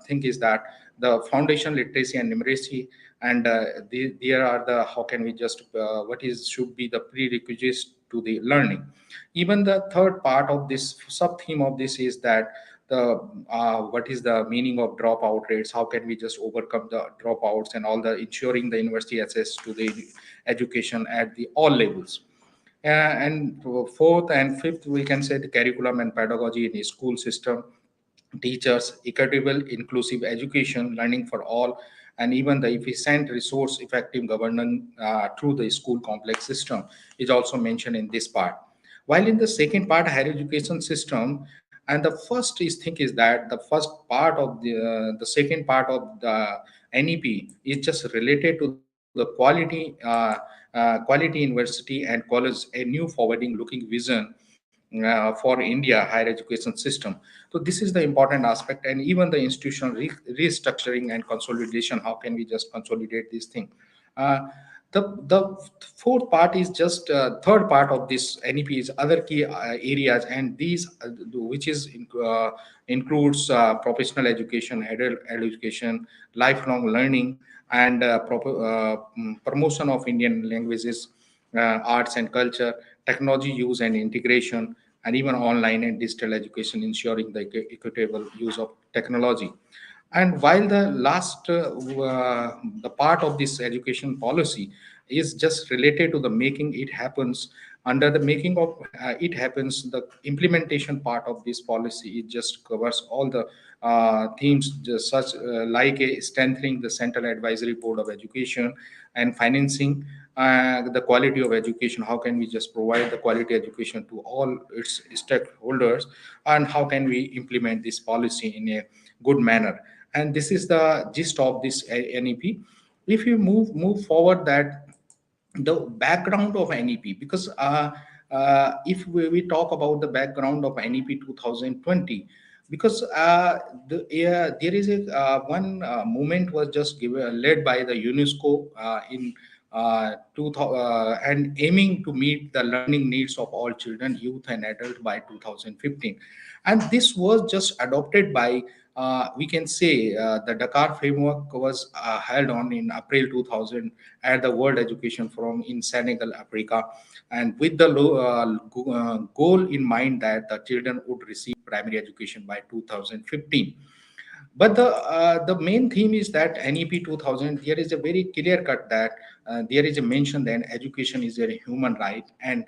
thing is that the foundation literacy and numeracy, and there are the how can we just what is should be the prerequisites to the learning. Even the third part of this sub theme of this is that the what is the meaning of dropout rates, how can we just overcome the dropouts, and all the ensuring the university access to the education at the all levels. And fourth and fifth, we can say the curriculum and pedagogy in the school system, teachers, equitable, inclusive education, learning for all, and even the efficient, resource effective governance through the school complex system is also mentioned in this part. While in the second part, higher education system, and the first is think is that the first part of the second part of the NEP is just related to the quality university and college, a new forwarding looking vision for India higher education system. So this is the important aspect, and even the institutional restructuring and consolidation. How can we just consolidate this thing? Uh, the fourth part is just third part of this NEP is other key areas, and these which is includes professional education, adult education, lifelong learning, and promotion of Indian languages, arts and culture, technology use and integration, and even online and digital education, ensuring the equitable use of technology. And while the last the part of this education policy is just related to the making it happens, under the making of it happens, the implementation part of this policy, it just covers all the themes just such like strengthening the central advisory board of education and financing the quality of education. How can we just provide the quality education to all its stakeholders, and how can we implement this policy in a good manner? And this is the gist of this NEP. If you move forward, that the background of NEP, because if we talk about the background of NEP 2020, because there is a one movement was just given, led by the UNESCO in 2000, and aiming to meet the learning needs of all children, youth, and adult by 2015. And this was just adopted by we can say the Dakar framework was held on in April 2000 at the World Education Forum in Senegal, Africa, and with the goal in mind that the children would receive primary education by 2015. But the main theme is that NEP 2000, there is a very clear cut that there is a mention that education is a human right and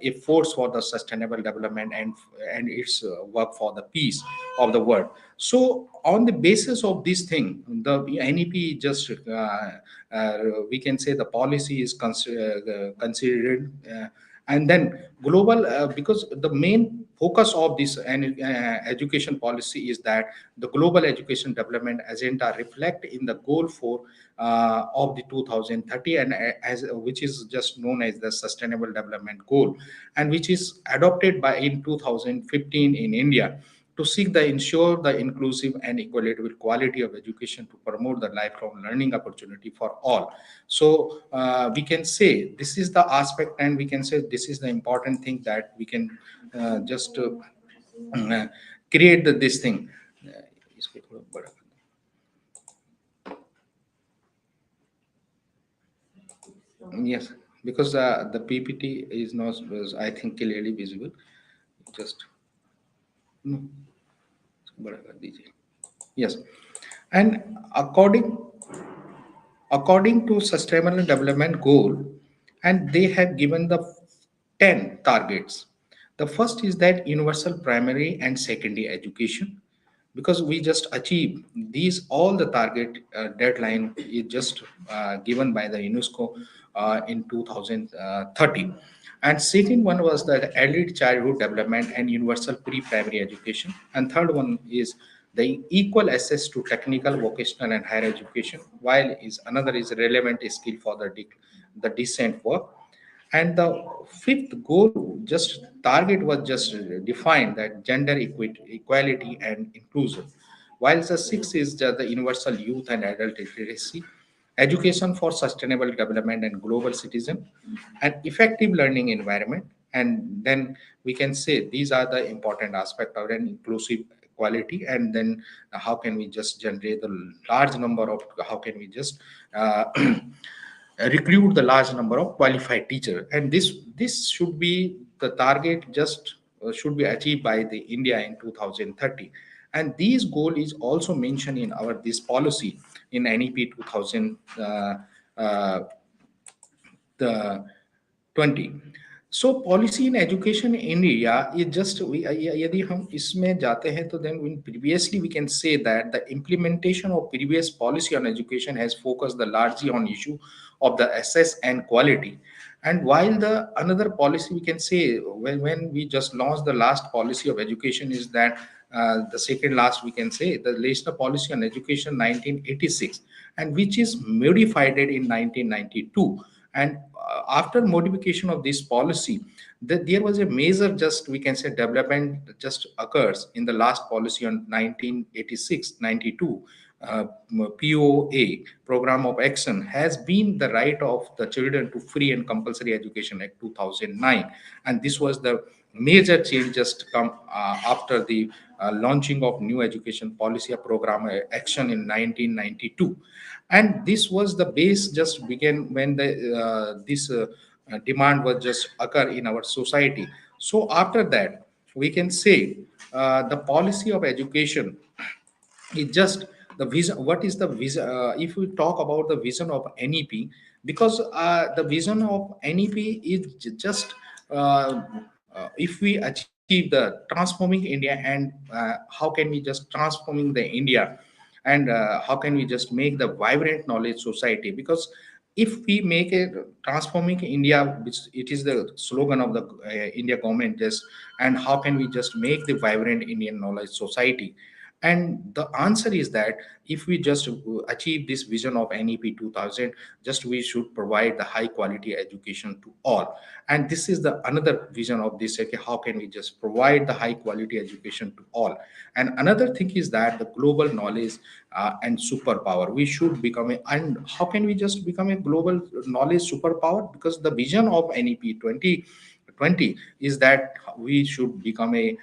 a force for the sustainable development and its work for the peace of the world. So on the basis of this thing, the NEP just we can say the policy is considered, and then global because the main focus of this education policy is that the global education development agenda reflect in the goal for of the 2030, and as which is just known as the sustainable development goal, and which is adopted by in 2015 in India to seek the ensure the inclusive and equitable quality of education to promote the lifelong learning opportunity for all. So we can say this is the aspect, and we can say this is the important thing that we can just uh, create this thing. Yes, because the PPT is not, was, I think, clearly visible. Just no. Yes, and according to Sustainable Development Goal, and they have given the 10 targets. The first is that universal primary and secondary education, because we just achieve these all the target deadline is just given by the UNESCO in 2030. And second one was the early childhood development and universal pre-primary education. And third one is the equal access to technical, vocational, and higher education, while is another is relevant skill for the decent work. And the fifth goal, just target was just defined that gender equality and inclusion. While the sixth is the universal youth and adult literacy, education for sustainable development and global citizen, and effective learning environment. And then we can say these are the important aspect of an inclusive quality. And then how can we just generate the large number of, how can we just recruit the large number of qualified teacher, and this should be the target just should be achieved by the India in 2030. And these goal is also mentioned in our this policy in NEP 2000 uh, the 20. So policy in education in India is just यदि हम इसमें जाते हैं तो then previously we can say that the implementation of previous policy on education has focused the largely on issue of the access and quality. And while the another policy we can say when we just launched the last policy of education is that the second last we can say the national policy on education 1986, and which is modified in 1992. And after modification of this policy, there was a major just we can say development just occurs in the last policy on 1986-92. uh, POA, Program of Action, has been the right of the children to free and compulsory education Act 2009. And this was the major change just come after the launching of new education policy program action in 1992. And this was the base just began when the this demand was just occur in our society. So after that, we can say the policy of education is just the vision. What is the vision? If we talk about the vision of NEP, because the vision of NEP is just if we achieve the transforming India, and how can we just transforming the India, and how can we just make the vibrant knowledge society? Because if we make a transforming India, which it is the slogan of the India government, just and how can we just make the vibrant Indian knowledge society? And the answer is that if we just achieve this vision of NEP 2000, just we should provide the high quality education to all. And this is the another vision of this, okay, how can we just provide the high quality education to all? And another thing is that the global knowledge and superpower, we should become a, and how can we just become a global knowledge superpower? Because the vision of NEP 2020 is that we should become a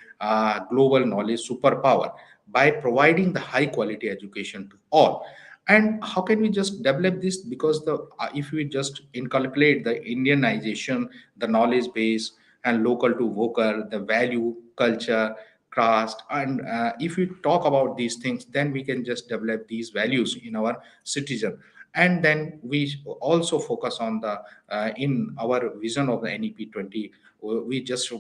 global knowledge superpower by providing the high quality education to all. And how can we just develop this? Because the if we just inculcate the Indianization, the knowledge base, and local to vocal, the value culture, caste, and if we talk about these things, then we can just develop these values in our citizen. And then we also focus on the in our vision of the NEP 20, we just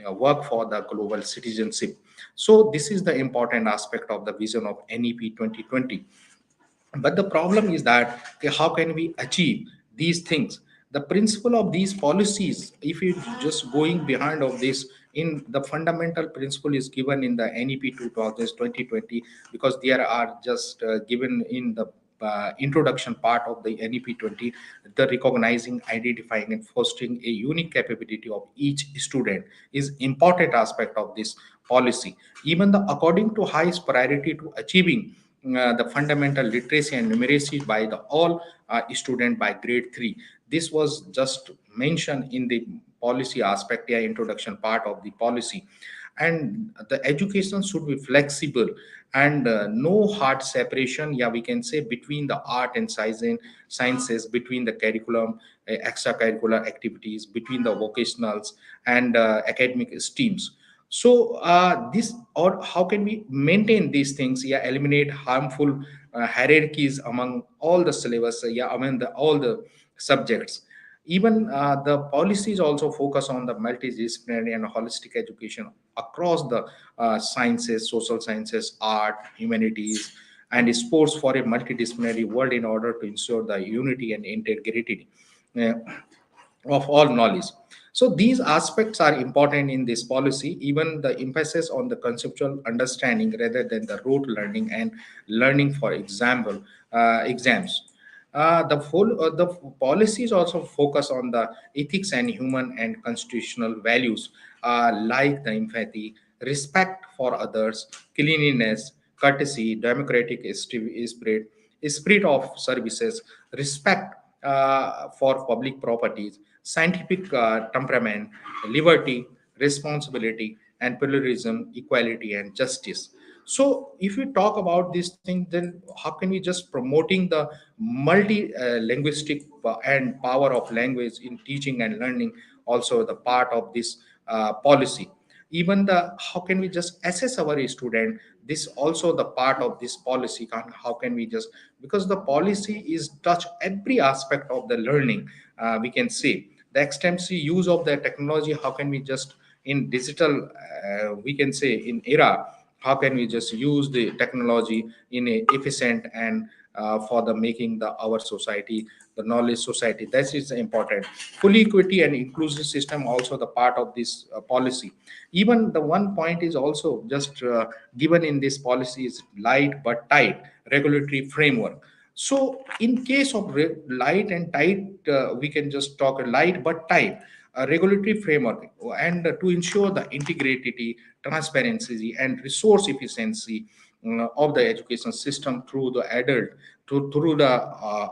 work for the global citizenship. So this is the important aspect of the vision of NEP 2020. But the problem is that, okay, how can we achieve these things? The principle of these policies, if you just going behind of this, in the fundamental principle is given in the NEP 2020, because there are just given in the introduction part of the NEP 20, the recognizing, identifying, and fostering a unique capability of each student is important aspect of this policy. Even the according to highest priority to achieving the fundamental literacy and numeracy by the all student by grade 3. This was just mentioned in the policy aspect, yeah, introduction part of the policy. And the education should be flexible, and no hard separation, yeah, we can say, between the art and sciences, between the curriculum, extracurricular activities, between the vocationals and academic streams. So this, or how can we maintain these things, yeah, eliminate harmful hierarchies among all the syllabus, yeah, among the all the subjects. Even the policies also focus on the multidisciplinary and holistic education across the sciences, social sciences, art, humanities, and sports for a multidisciplinary world in order to ensure the unity and integrity uh, of all knowledge. So these aspects are important in this policy, even the emphasis on the conceptual understanding rather than the rote learning and learning for example exams. The policies also focus on the ethics and human and constitutional values like the empathy, respect for others, cleanliness, courtesy, democratic spirit of services, respect for public properties, scientific temperament, liberty, responsibility, and pluralism, equality, and justice. So, if we talk about this thing, then how can we just promoting the multi-linguistic and power of language in teaching and learning? Also, the part of this policy. even the how can we just assess our student, this also the part of this policy. How can we just, because the policy is touch every aspect of the learning, we can say the extensive use of the technology, how can we just in digital, we can say in era, how can we just use the technology in a efficient and for the making the our society the knowledge society. That is important. Full equity and inclusive system also the part of this policy. Even the one point is also just given in this policy is light but tight regulatory framework. So in case of light and tight, we can just talk a light but tight regulatory framework, and to ensure the integrity, transparency, and resource efficiency of the education system through the adult, through the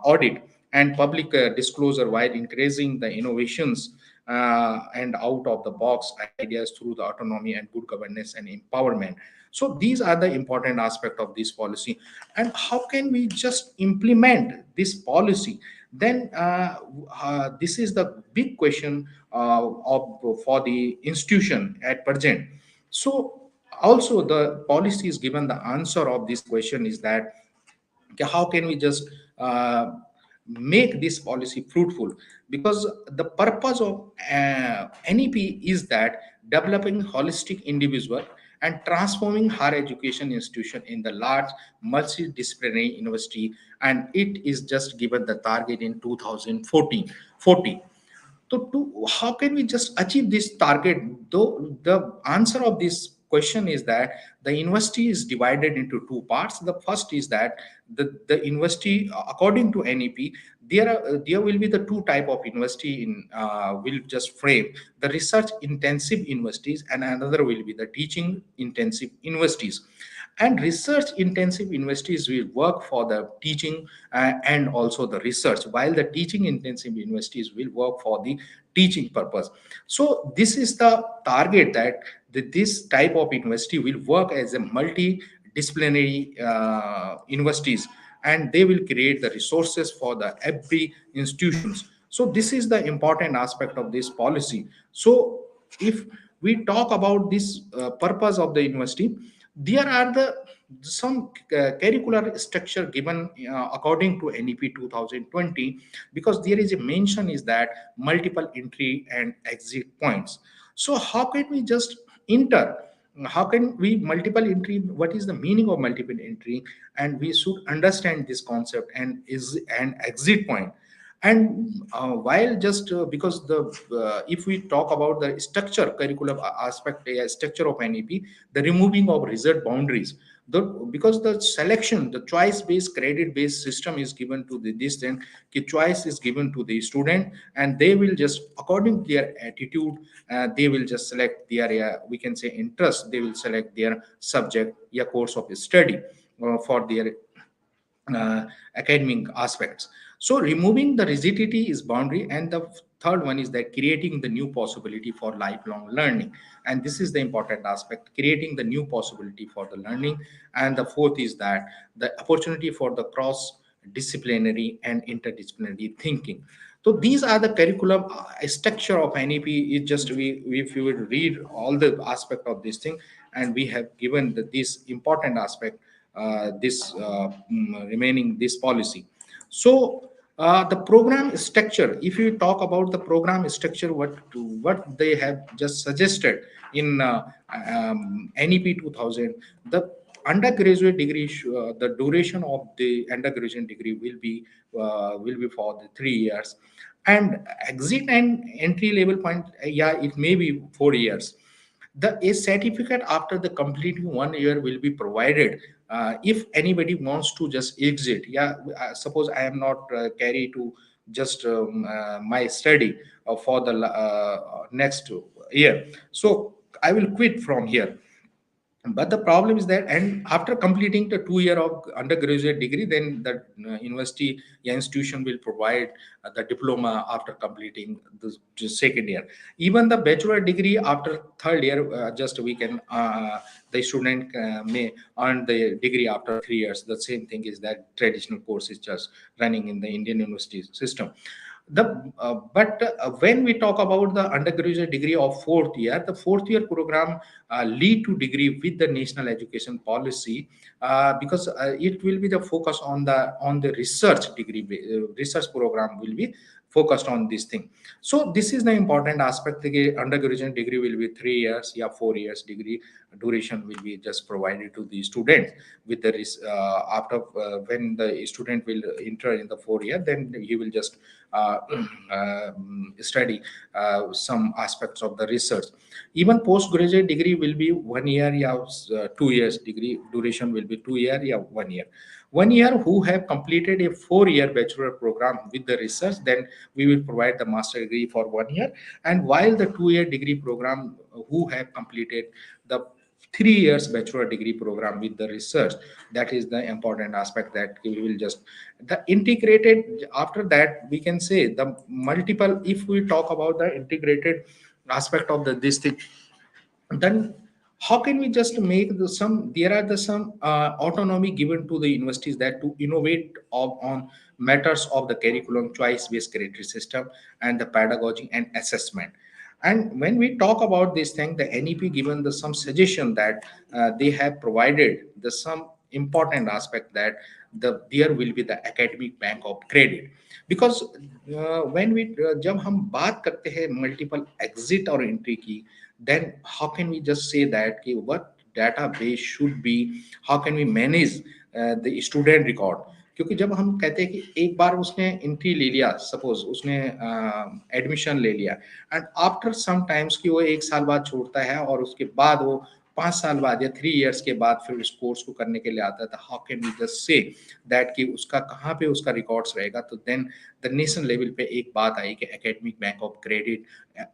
audit and public disclosure, while increasing the innovations and out of the box ideas through the autonomy and good governance and empowerment. So these are the important aspect of this policy. And how can we just implement this policy? Then this is the big question for the institution at present. So also the policy is given the answer of this question is that okay, how can we just uh, make this policy fruitful? Because the purpose of NEP is that developing holistic individual and transforming higher education institution in the large multidisciplinary university, and it is just given the target in 2014 40. So, how can we just achieve this target? Though the answer of this question is that the university is divided into two parts. The first is that the university, according to NEP, there will be the two type of university in will just frame the research intensive universities, and another will be the teaching intensive universities. And research intensive universities will work for the teaching and also the research, while the teaching intensive universities will work for the teaching purpose. So this is the target that this type of university will work as a multidisciplinary universities, and they will create the resources for the every institutions. So this is the important aspect of this policy. So if we talk about this purpose of the university, there are the some curricular structure given according to NEP 2020, because there is a mention is that multiple entry and exit points. So how can we just enter, how can we multiple entry, what is the meaning of multiple entry, and we should understand this concept and is an exit point. And while just because the if we talk about the structure curriculum aspect, structure of NEP, the removing of result boundaries, because the selection, the choice based credit based system is given to this, then the choice is given to the student, and they will just according to their attitude, they will just select their we can say interest, they will select their subject, course of study for their academic aspects. So removing the rigidity is boundary, and the third one is that creating the new possibility for lifelong learning, and this is the important aspect, creating the new possibility for the learning. And the fourth is that the opportunity for the cross disciplinary and interdisciplinary thinking. So these are the curriculum structure of NEP. It just we if you will read all the aspect of this thing, and we have given this important aspect, this remaining this policy. So the program structure, if you talk about the program structure, what they have just suggested in NEP 2000, the undergraduate degree, the duration of the undergraduate degree will be for the 3 years, and exit and entry level point, it may be 4 years. The a certificate after the completing 1 year will be provided if anybody wants to just exit. Suppose I am not carry to just my study for the next year, so I will quit from here. But the problem is that, and after completing the 2 year of undergraduate degree, then the university institution will provide the diploma after completing the second year. Even the bachelor degree after third year, just we can the student may earn the degree after 3 years. The same thing is that traditional course is just running in the Indian university system. But when we talk about the undergraduate degree of fourth year, the fourth year program lead to degree with the national education policy, because it will be the focus on the research degree. Research program will be focused on this thing. So this is the important aspect. The undergraduate degree will be 3 years, yeah, 4 years degree duration will be just provided to the student with the after when the student will enter in the 4 year, then he will just study some aspects of the research. Even postgraduate degree will be 1 year, yeah, 2 years degree duration will be 2 year, yeah, 1 year. 1 year who have completed a 4 year bachelor program with the research, then we will provide the master degree for 1 year. And while the 2 year degree program who have completed the 3 years bachelor degree program with the research, that is the important aspect that we will just the integrated. After that we can say the multiple, if we talk about the integrated aspect of this thing, then how can we just make there are some autonomy given to the universities that to innovate on matters of the curriculum, choice based credit system, and the pedagogy and assessment. And when we talk about this thing, the NEP given the some suggestion that they have provided the some important aspect that there will be the academic bank of credit. Because when we जब हम बात करते हैं multiple exit और entry की, then how can we just say that कि what database should be, how can we manage the student record. क्योंकि जब हम कहते हैं कि एक बार उसने एंट्री ले लिया, सपोज उसने एडमिशन ले लिया, एंड आफ्टर सम टाइम्स कि वो 1 साल बाद छोड़ता है और उसके बाद वो 5 साल बाद या 3 इयर्स के बाद फिर उस कोर्स को करने के लिए आता है, तो how can we just say that कि उसका कहाँ पे उसका रिकॉर्ड्स रहेगा. तो देन द नेशनल लेवल पे एक बात आई कि academic bank of credit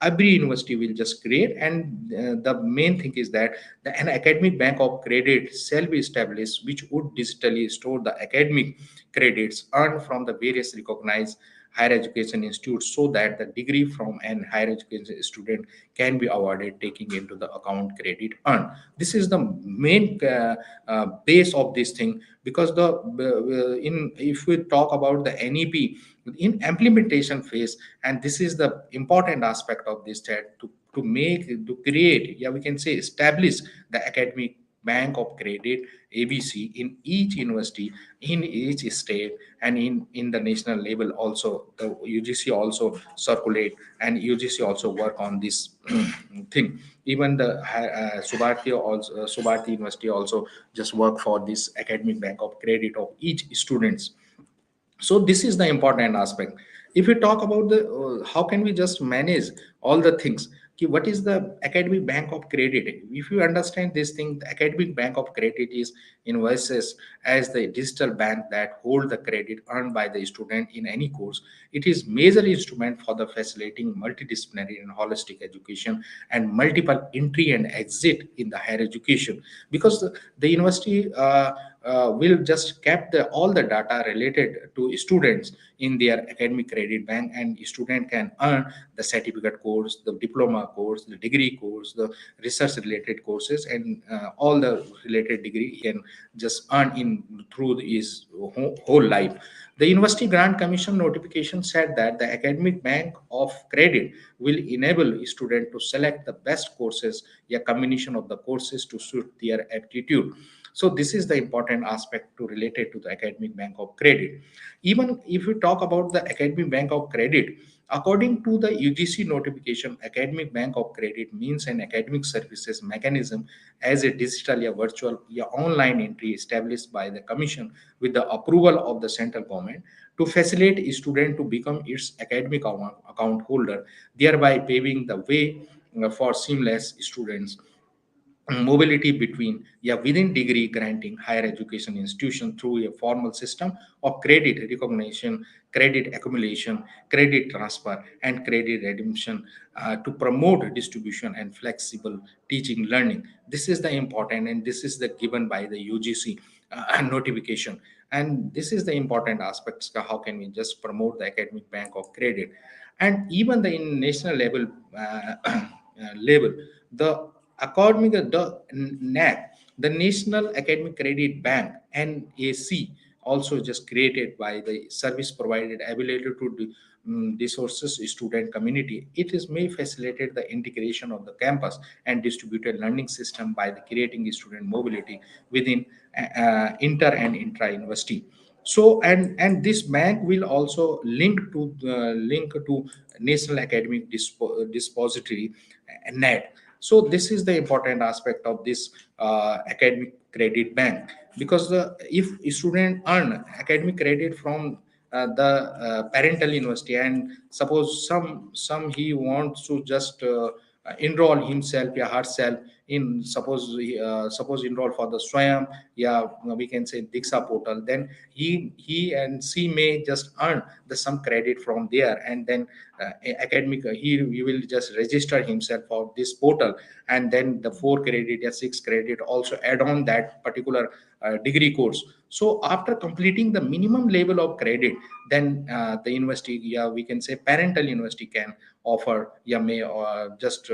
every university will just create, and the main thing is that an academic bank of credit shall be established which would digitally store the academic credits earned from the various recognized higher education institutes, so that the degree from an higher education student can be awarded taking into the account credit earned. This is the main base of this thing, because in if we talk about the NEP in implementation phase, and this is the important aspect of this, that to create, yeah, we can say establish the academic bank of credit ABC in each university, in each state, and in the national level also. The UGC also circulate, and UGC also work on this thing. Even the Subharti University also just work for this academic bank of credit of each students. So this is the important aspect. If we talk about the how can we just manage all the things, what is the academic bank of credit? If you understand this thing, the academic bank of credit is invoices as the digital bank that hold the credit earned by the student in any course. It is major instrument for the facilitating multidisciplinary and holistic education and multiple entry and exit in the higher education, because the university will just kept all the data related to students in their academic credit bank, and student can earn the certificate course, the diploma course, the degree course, the research related courses, and all the related degree he can just earn in through his whole life. The University Grant Commission notification said that the academic bank of credit will enable student to select the best courses, a combination of the courses to suit their aptitude. So this is the important aspect to related to the academic bank of credit. Even if we talk about the academic bank of credit, according to the UGC notification, academic bank of credit means an academic services mechanism as a digital or virtual or online entry established by the commission with the approval of the central government to facilitate a student to become its academic account holder, thereby paving the way for seamless students mobility between, yeah, within degree granting higher education institution through a formal system of credit recognition, credit accumulation, credit transfer, and credit redemption to promote distribution and flexible teaching learning. This is the important, and this is the given by the UGC notification. And this is the important aspects. How can we just promote the academic bank of credit? And even the in national level level, the according to the NAC, the National Academic Credit Bank (NAC) also just created by the service provided ability to resources student community. It is may facilitate the integration of the campus and distributed learning system by the creating student mobility within inter and intra university. So and this bank will also link to national academic dispository, net. So this is the important aspect of this academic credit bank, because if a student earn academic credit from the parental university, and suppose some he wants to just enroll himself or herself in, suppose enroll for the Swayam, yeah, we can say Diksha portal, then he and she may just earn the some credit from there, and then academic he will just register himself for this portal, and then the 4 credit or 6 credit also add on that particular degree course. So after completing the minimum level of credit, then the university, yeah, we can say parental university can offer, yeah, may just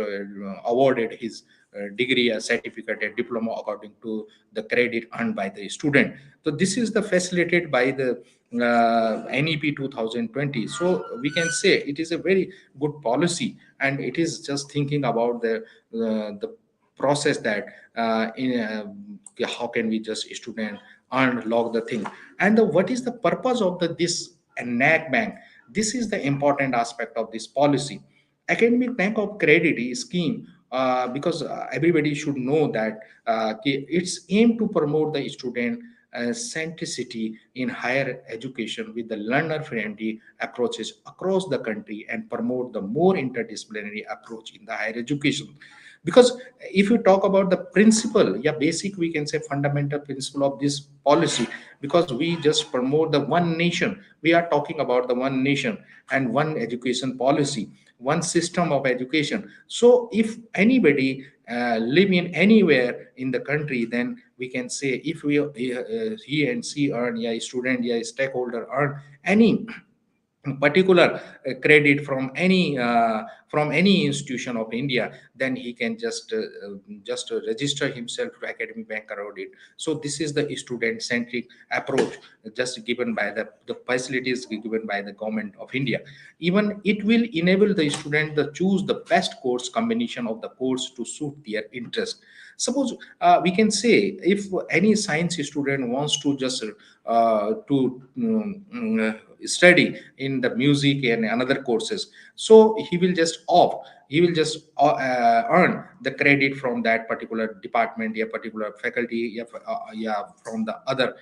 awarded his degree, a certificate, a diploma according to the credit earned by the student. So this is the facilitated by the NEP 2020. So we can say it is a very good policy, and it is just thinking about the process that how can we just student earn log the thing, and what is the purpose of this NAC bank. This is the important aspect of this policy. Academic bank of credit scheme, because everybody should know that it's aimed to promote the student centricity in higher education with the learner friendly approaches across the country, and promote the more interdisciplinary approach in the higher education. Because if you talk about the principle, yeah, basic, we can say fundamental principle of this policy, because we just promote the one nation. We are talking about the one nation and one education policy, one system of education. So if anybody live in anywhere in the country, then we can say if he and she earn, yeah, student, yeah, stakeholder earn any particular credit from any institution of India, then he can just register himself to academic bank audit. So this is the student centric approach just given by the facilities given by the government of India. Even it will enable the student to choose the best course combination of the course to suit their interest. Suppose we can say if any science student wants to just study in the music and another courses, so he will just earn the credit from that particular department, a particular faculty, yeah, from the other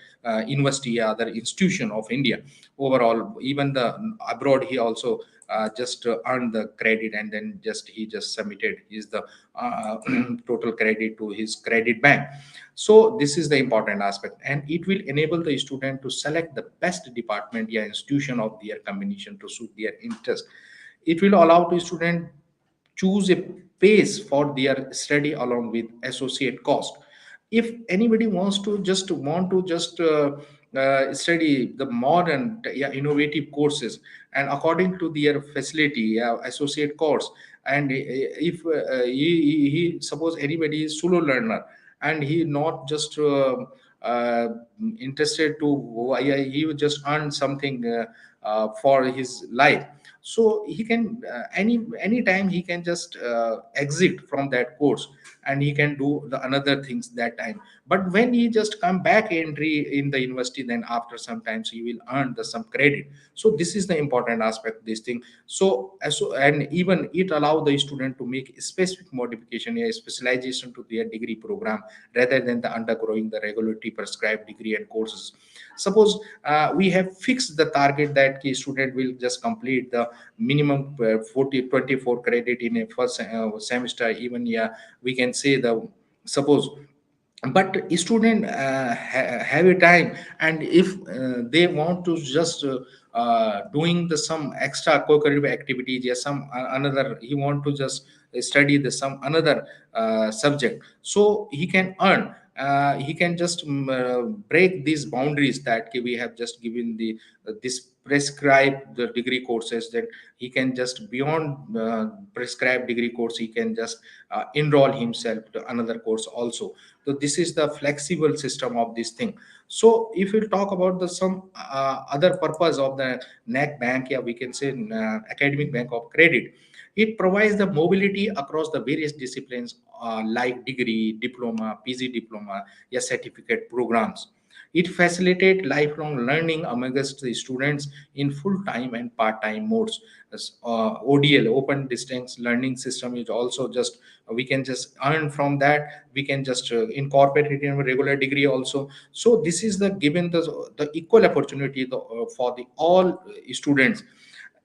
university, other institution of India. Overall, even the abroad, he also just earned the credit, and then he just submitted his the total credit to his credit bank. So this is the important aspect, and it will enable the student to select the best department, yeah, institution of their combination to suit their interest. It will allow the student choose a pace for their study along with associate cost. If anybody want to just study the modern, yeah, innovative courses, and according to their facility, yeah, associate course, and if he suppose anybody is solo learner, and he not just uh, interested to, yeah, he would just earn something for his life, so he can any time he can just exit from that course, and he can do the another things that time. But when he just come back entry in the university, then after sometimes he will earn the some credit. So this is the important aspect, this thing. So and even it allow the student to make specific modification, a specialization to their degree program, rather than the undergoing the regularly prescribed degree and courses. Suppose we have fixed the target that the student will just complete the minimum 24 credit in a first semester, even, yeah, we can say the suppose. But student have a time, and if they want to just doing the some extra co-curricular activities, yeah, some another he want to just study the some another subject, so he can earn he can just break these boundaries that we have just given the this prescribed the degree courses. Then he can just beyond prescribed degree course, he can just enroll himself to another course also. So this is the flexible system of this thing. So if we talk about the some other purpose of the NEC bank, yeah, we can say academic bank of credit, it provides the mobility across the various disciplines like degree, diploma, PG diploma, yeah, certificate programs. It facilitates lifelong learning amongst the students in full-time and part-time modes. As, ODL, Open Distance Learning System, is also just we can just earn from that. We can just incorporate it in a regular degree also. So this is the given the equal opportunity for the all students.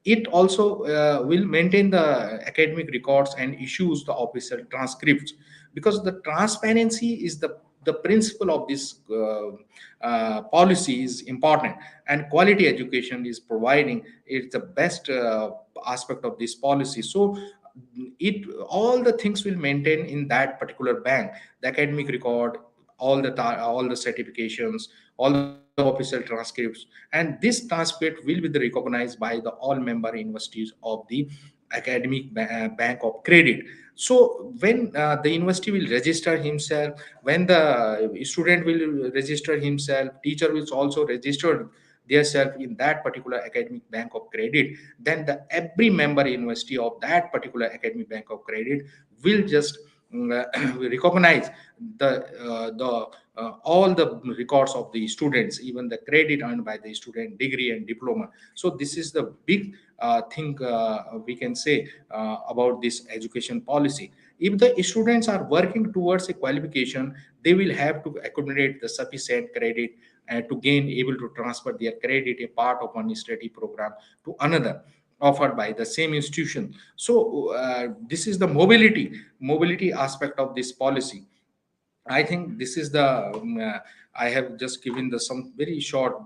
It also will maintain the academic records and issues the official transcripts, because the transparency is the principle of this policy is important, and quality education is providing. It's the best aspect of this policy. So it all the things will maintain in that particular bank: the academic record, all the certifications, all the official transcripts, and this transcript will be recognized by the all member universities of the academic bank of credit. So when the university will register himself, when the student will register himself, teacher will also register themselves in that particular academic bank of credit, then the every member university of that particular academic bank of credit will just recognize the all the records of the students, even the credit earned by the student, degree and diploma. So this is the big thing we can say about this education policy. If the students are working towards a qualification, they will have to accumulate the sufficient credit to gain able to transfer their credit, a part of one study program to another offered by the same institution. So this is the mobility aspect of this policy. I think this is the I have just given the some very short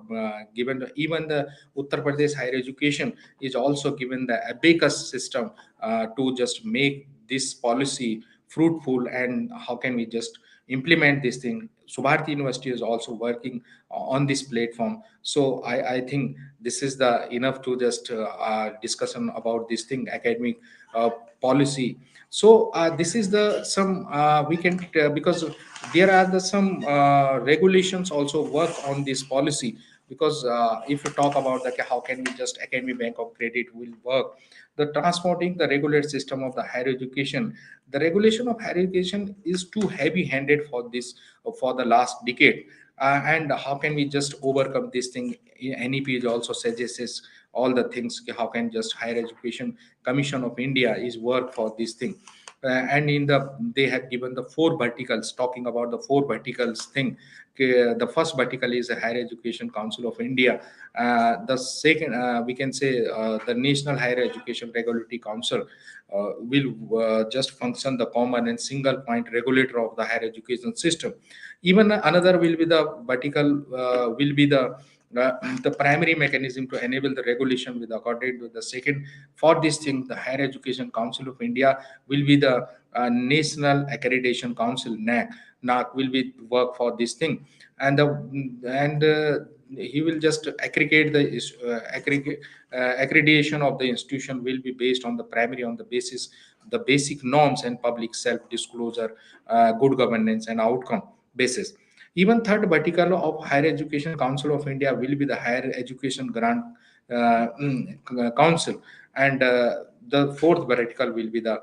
given even the Uttar Pradesh higher education is also given the abacus system to just make this policy fruitful, and how can we just implement this thing. Subharti University is also working on this platform. So I think this is the enough to just discussion about this thing, academic policy. So this is the some we can because there are the some regulations also work on this policy. Because if you talk about the how can we just academic bank of credit will work, the transporting the regular system of the higher education, the regulation of higher education is too heavy handed for this for the last decade. And how can we just overcome this thing? NEP is also suggests all the things. How can just higher education commission of India is work for this thing. And in the they have given the four verticals, talking about the four verticals thing. The first vertical is the Higher Education Council of India. The second we can say the National Higher Education Regulatory Council will just function the common and single point regulator of the higher education system. Even another will be the vertical will be uh, the primary mechanism to enable the regulation with according to the second. For this thing, the Higher Education Council of India will be the National Accreditation Council, NAC will be work for this thing. And he will just aggregate the accreditation of the institution will be based on the primary on the basis the basic norms and public self disclosure, good governance and outcome basis. Even third vertical of Higher Education Council of India will be the Higher Education Grant Council, and the fourth vertical will be the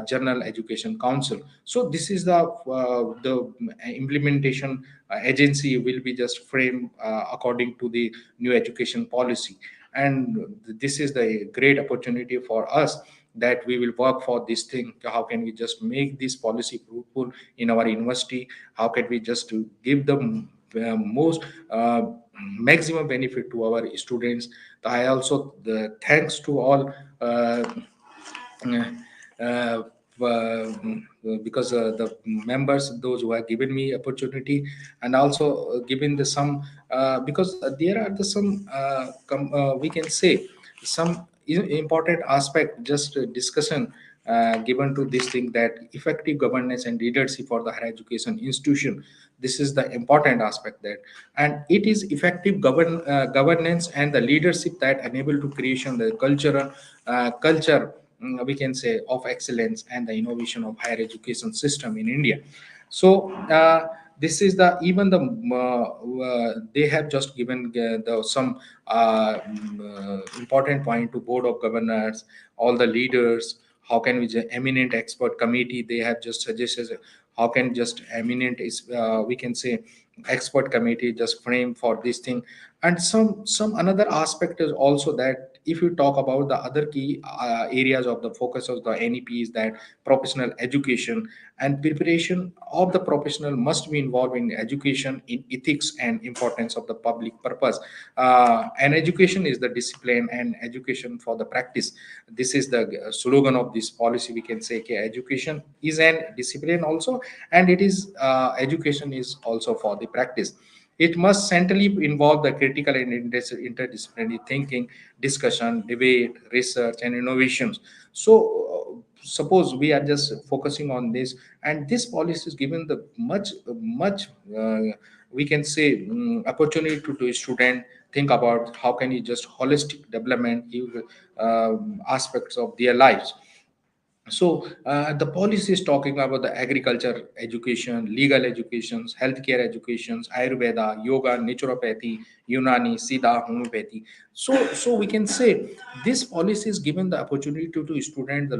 General Education Council. So this is the implementation agency will be just framed according to the new education policy, and this is the great opportunity for us that we will work for this thing. How can we just make this policy fruitful in our university? How can we just give them most maximum benefit to our students? I also thanks to all uh, uh, because the members those who have given me opportunity, and also given the some because there are the some we can say some important aspect just discussion given to this thing, that effective governance and leadership for the higher education institution. This is the important aspect that, and it is effective governance and the leadership that enable to creation the culture, we can say, of excellence and the innovation of higher education system in India. So this is the even the they have just given the some important point to board of governors, all the leaders. How can we eminent expert committee? They have just suggested how can just eminent is we can say expert committee just frame for this thing. And some another aspect is also that if you talk about the other key areas of the focus of the NEP is that professional education and preparation of the professional must be involved in education in ethics and importance of the public purpose. And education is the discipline and education for the practice. This is the slogan of this policy. We can say okay, education is an discipline also, and it is education is also for the practice. It must centrally involve the critical and interdisciplinary thinking, discussion, debate, research, and innovations. So, suppose we are just focusing on this, and this policy is given the much we can say opportunity to a student think about how can you just holistic development aspects of their lives. So the policy is talking about the agriculture education, legal educations, healthcare educations, Ayurveda, yoga, naturopathy, Unani, Siddha, homeopathy. So we can say this policy is given the opportunity to student the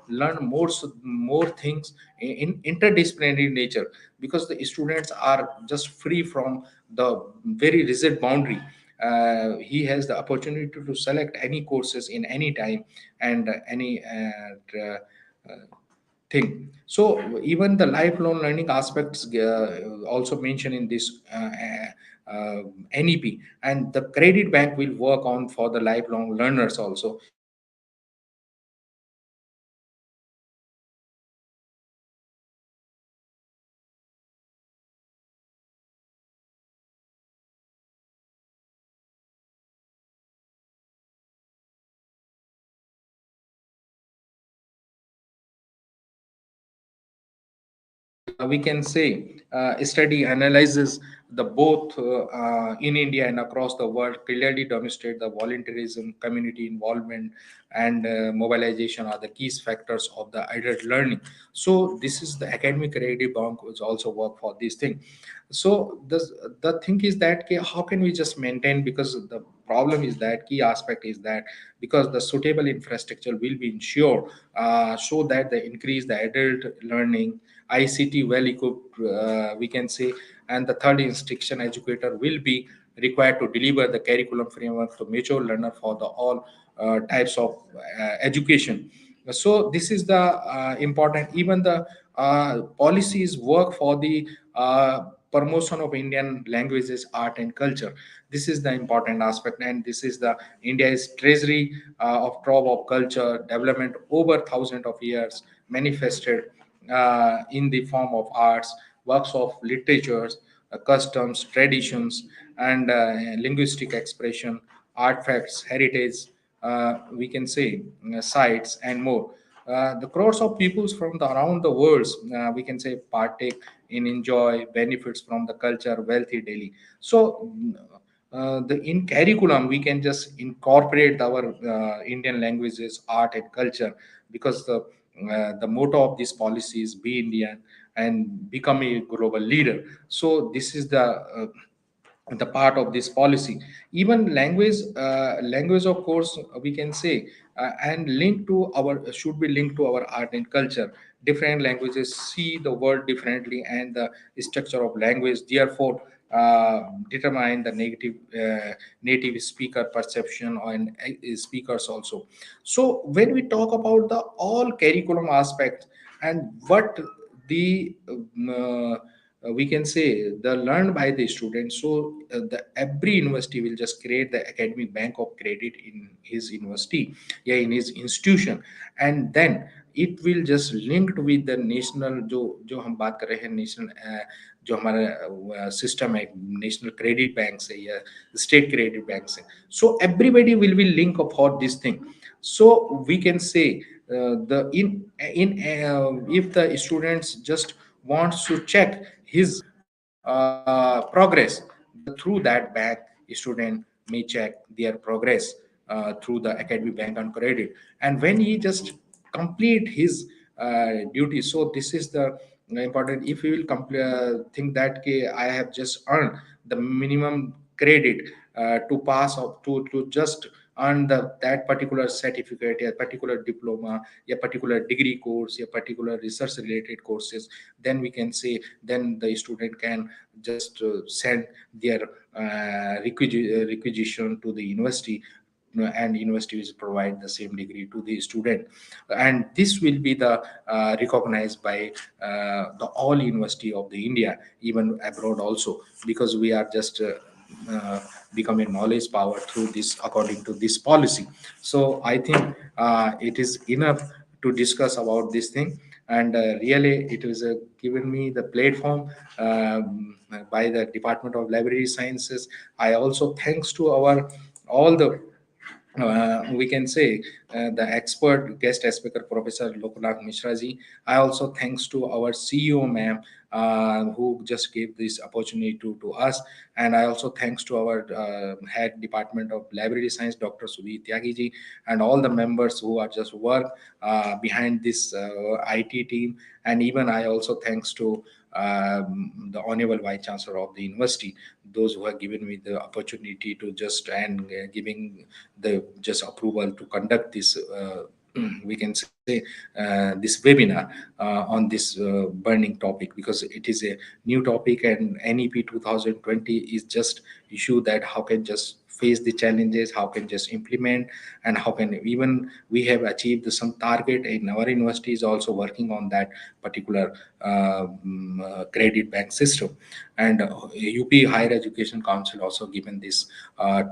learn more things in interdisciplinary nature, because the students are just free from the very rigid boundary. He has the opportunity to select any courses in any time and any thing. So even the lifelong learning aspects also mentioned in this NEP, and the credit bank will work on for the lifelong learners also. We can say study analyzes the both in India and across the world clearly demonstrate the volunteerism, community involvement, and mobilization are the key factors of the adult learning. So this is the academic creative bank which also work for this thing. So the thing is that how can we just maintain, because the problem is that key aspect is that because the suitable infrastructure will be ensured so that they increase the adult learning, ICT well equipped, we can say, and the third instruction educator will be required to deliver the curriculum framework to mature learner for the all types of education. So this is the important. Even the policies work for the promotion of Indian languages, art, and culture. This is the important aspect, and this is the India's treasury of trove of culture development over thousands of years manifested in the form of arts, works of literatures, customs, traditions, and linguistic expression, artifacts, heritage, we can say, sites, and more. The crores of peoples from around the world, we can say, partake in enjoy benefits from the culture wealthy daily. So the in curriculum we can just incorporate our Indian languages, art, and culture, because the motto of this policy is be Indian and become a global leader. So this is the part of this policy. Even language of course we can say, and linked to our should be linked to our art and culture. Different languages see the world differently, and the structure of language therefore determine the native speaker perception and speakers also. So when we talk about the all curriculum aspects and what the we can say the learned by the students. So the every university will just create the academic bank of credit in his university, yeah, in his institution, and then it will just linked with the national जो हम बात कर रहे हैं national जो हमारा system है national credit bank से या स्टेट क्रेडिट बैंक से. So everybody will be linked for this thing. So we can say the in if the students just wants to check his progress, through that bank student may check their progress through the academic bank on credit. And when he just complete his duty, so this is the important. If he will think that I have just earned the minimum credit to pass up to just earn that particular certificate, a particular diploma, a particular degree course, a particular research related courses, then we can say then the student can just send their requisition to the university, and university will provide the same degree to the student. And this will be the recognized by the all university of the India, even abroad also, because we are just become a knowledge power through this according to this policy. So I think it is enough to discuss about this thing. And really it was given me the platform by the Department of Library Sciences. I also thanks to our all the we can say the expert guest speaker Professor Loknath Mishra ji. I also thanks to our CEO ma'am who just gave this opportunity to us. And I also thanks to our head Department of Library Science Dr. Sudhir Tyagi ji, and all the members who are just work behind this IT team. And even I also thanks to the Honorable Vice Chancellor of the university, those who have given me the opportunity to just and giving the just approval to conduct this we can say this webinar on this burning topic, because it is a new topic. And NEP 2020 is just issue that how can just face the challenges, how can just implement, and how can even we have achieved some target in our university is also working on that particular credit bank system. And UP Higher Education Council also given this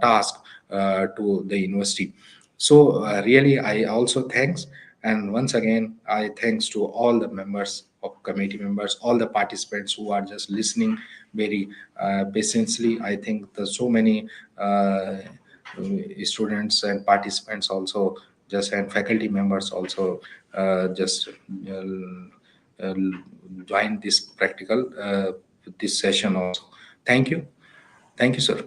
task to the university. So really I also thanks. And once again I thanks to all the members of committee members, all the participants who are just listening very patiently. I think there's so many students and participants also just, and faculty members also just uh, join this practical this session also. Thank you sir.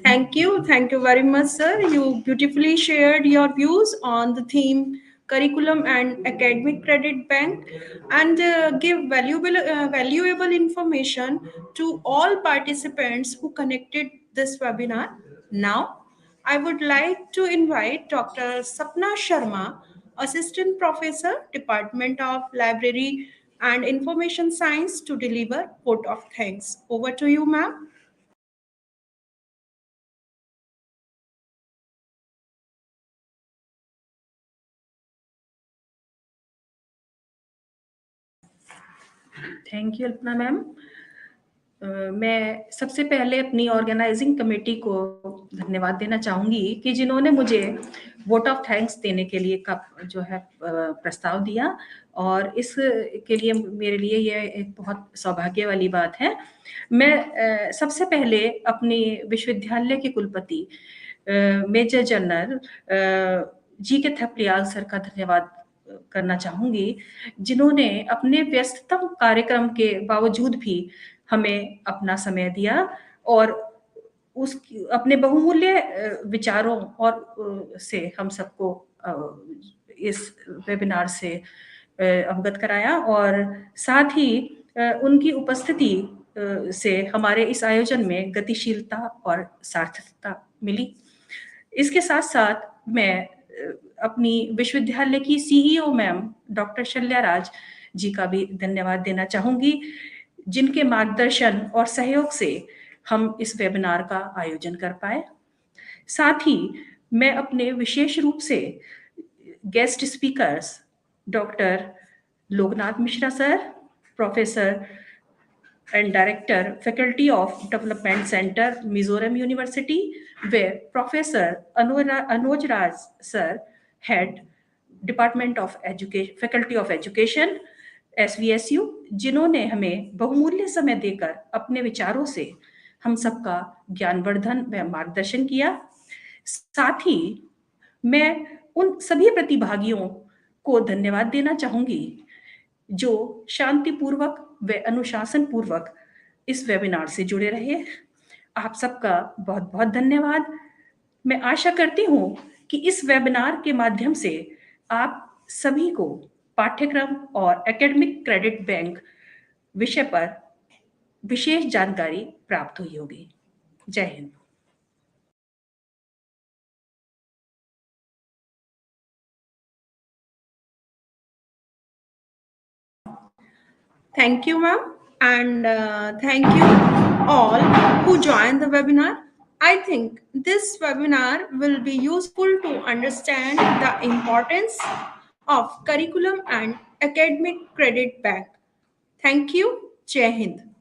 Thank you very much, sir. You beautifully shared your views on the theme curriculum and academic credit bank, and give valuable information to all participants who connected this webinar. Now I would like to invite Dr. Sapna Sharma, Assistant Professor, Department of Library and Information Science, to deliver vote of thanks. Over to you, ma'am. Thank you Alpana ma'am. मैं सबसे पहले अपनी organising committee को धन्यवाद देना चाहूँगी कि जिन्होंने मुझे वोट ऑफ थैंक्स देने के लिए का जो है प्रस्ताव दिया, और इस के लिए मेरे लिए ये एक बहुत सौभाग्य वाली बात है। मैं सबसे पहले अपनी विश्वविद्यालय के कुलपति मेजर जनरल जी के थपलियाल सर का धन्यवाद करना चाहूँगी, जिन्होंने अपने व्यस्ततम कार्यक्रम के बावजूद भी हमें अपना समय दिया और उस अपने बहुमूल्य विचारों और से हम सबको इस वेबिनार से अवगत कराया, और साथ ही उनकी उपस्थिति से हमारे इस आयोजन में गतिशीलता और सार्थकता मिली। इसके साथ साथ मैं अपनी विश्वविद्यालय की सीईओ मैम डॉक्टर शल्याराज जी का भी धन्यवाद देना चाहूँगी, जिनके मार्गदर्शन और सहयोग से हम इस वेबिनार का आयोजन कर पाए। साथ ही मैं अपने विशेष रूप से guest speakers doctor Loknath Mishra sir, professor and Director, Faculty of Development Center, Mizoram University, where Professor Anoj Raj Sir, Head, Department of Education, Faculty of Education, SVSU जिन्होंने हमें बहुमूल्य समय देकर अपने विचारों से हम सबका ज्ञानवर्धन व मार्गदर्शन किया। साथ ही मैं उन सभी प्रतिभागियों को धन्यवाद देना चाहूंगी जो शांतिपूर्वक व अनुशासन पूर्वक इस वेबिनार से जुड़े रहे। आप सबका बहुत बहुत धन्यवाद। मैं आशा करती हूँ कि इस वेबिनार के माध्यम से आप सभी को पाठ्यक्रम और एकेडमिक क्रेडिट बैंक विषय पर विशेष जानकारी प्राप्त हुई होगी। जय Hind. Thank you, ma'am, and thank you all who joined the webinar. I think this webinar will be useful to understand the importance of curriculum and academic credit bank. Thank you. Jai Hind.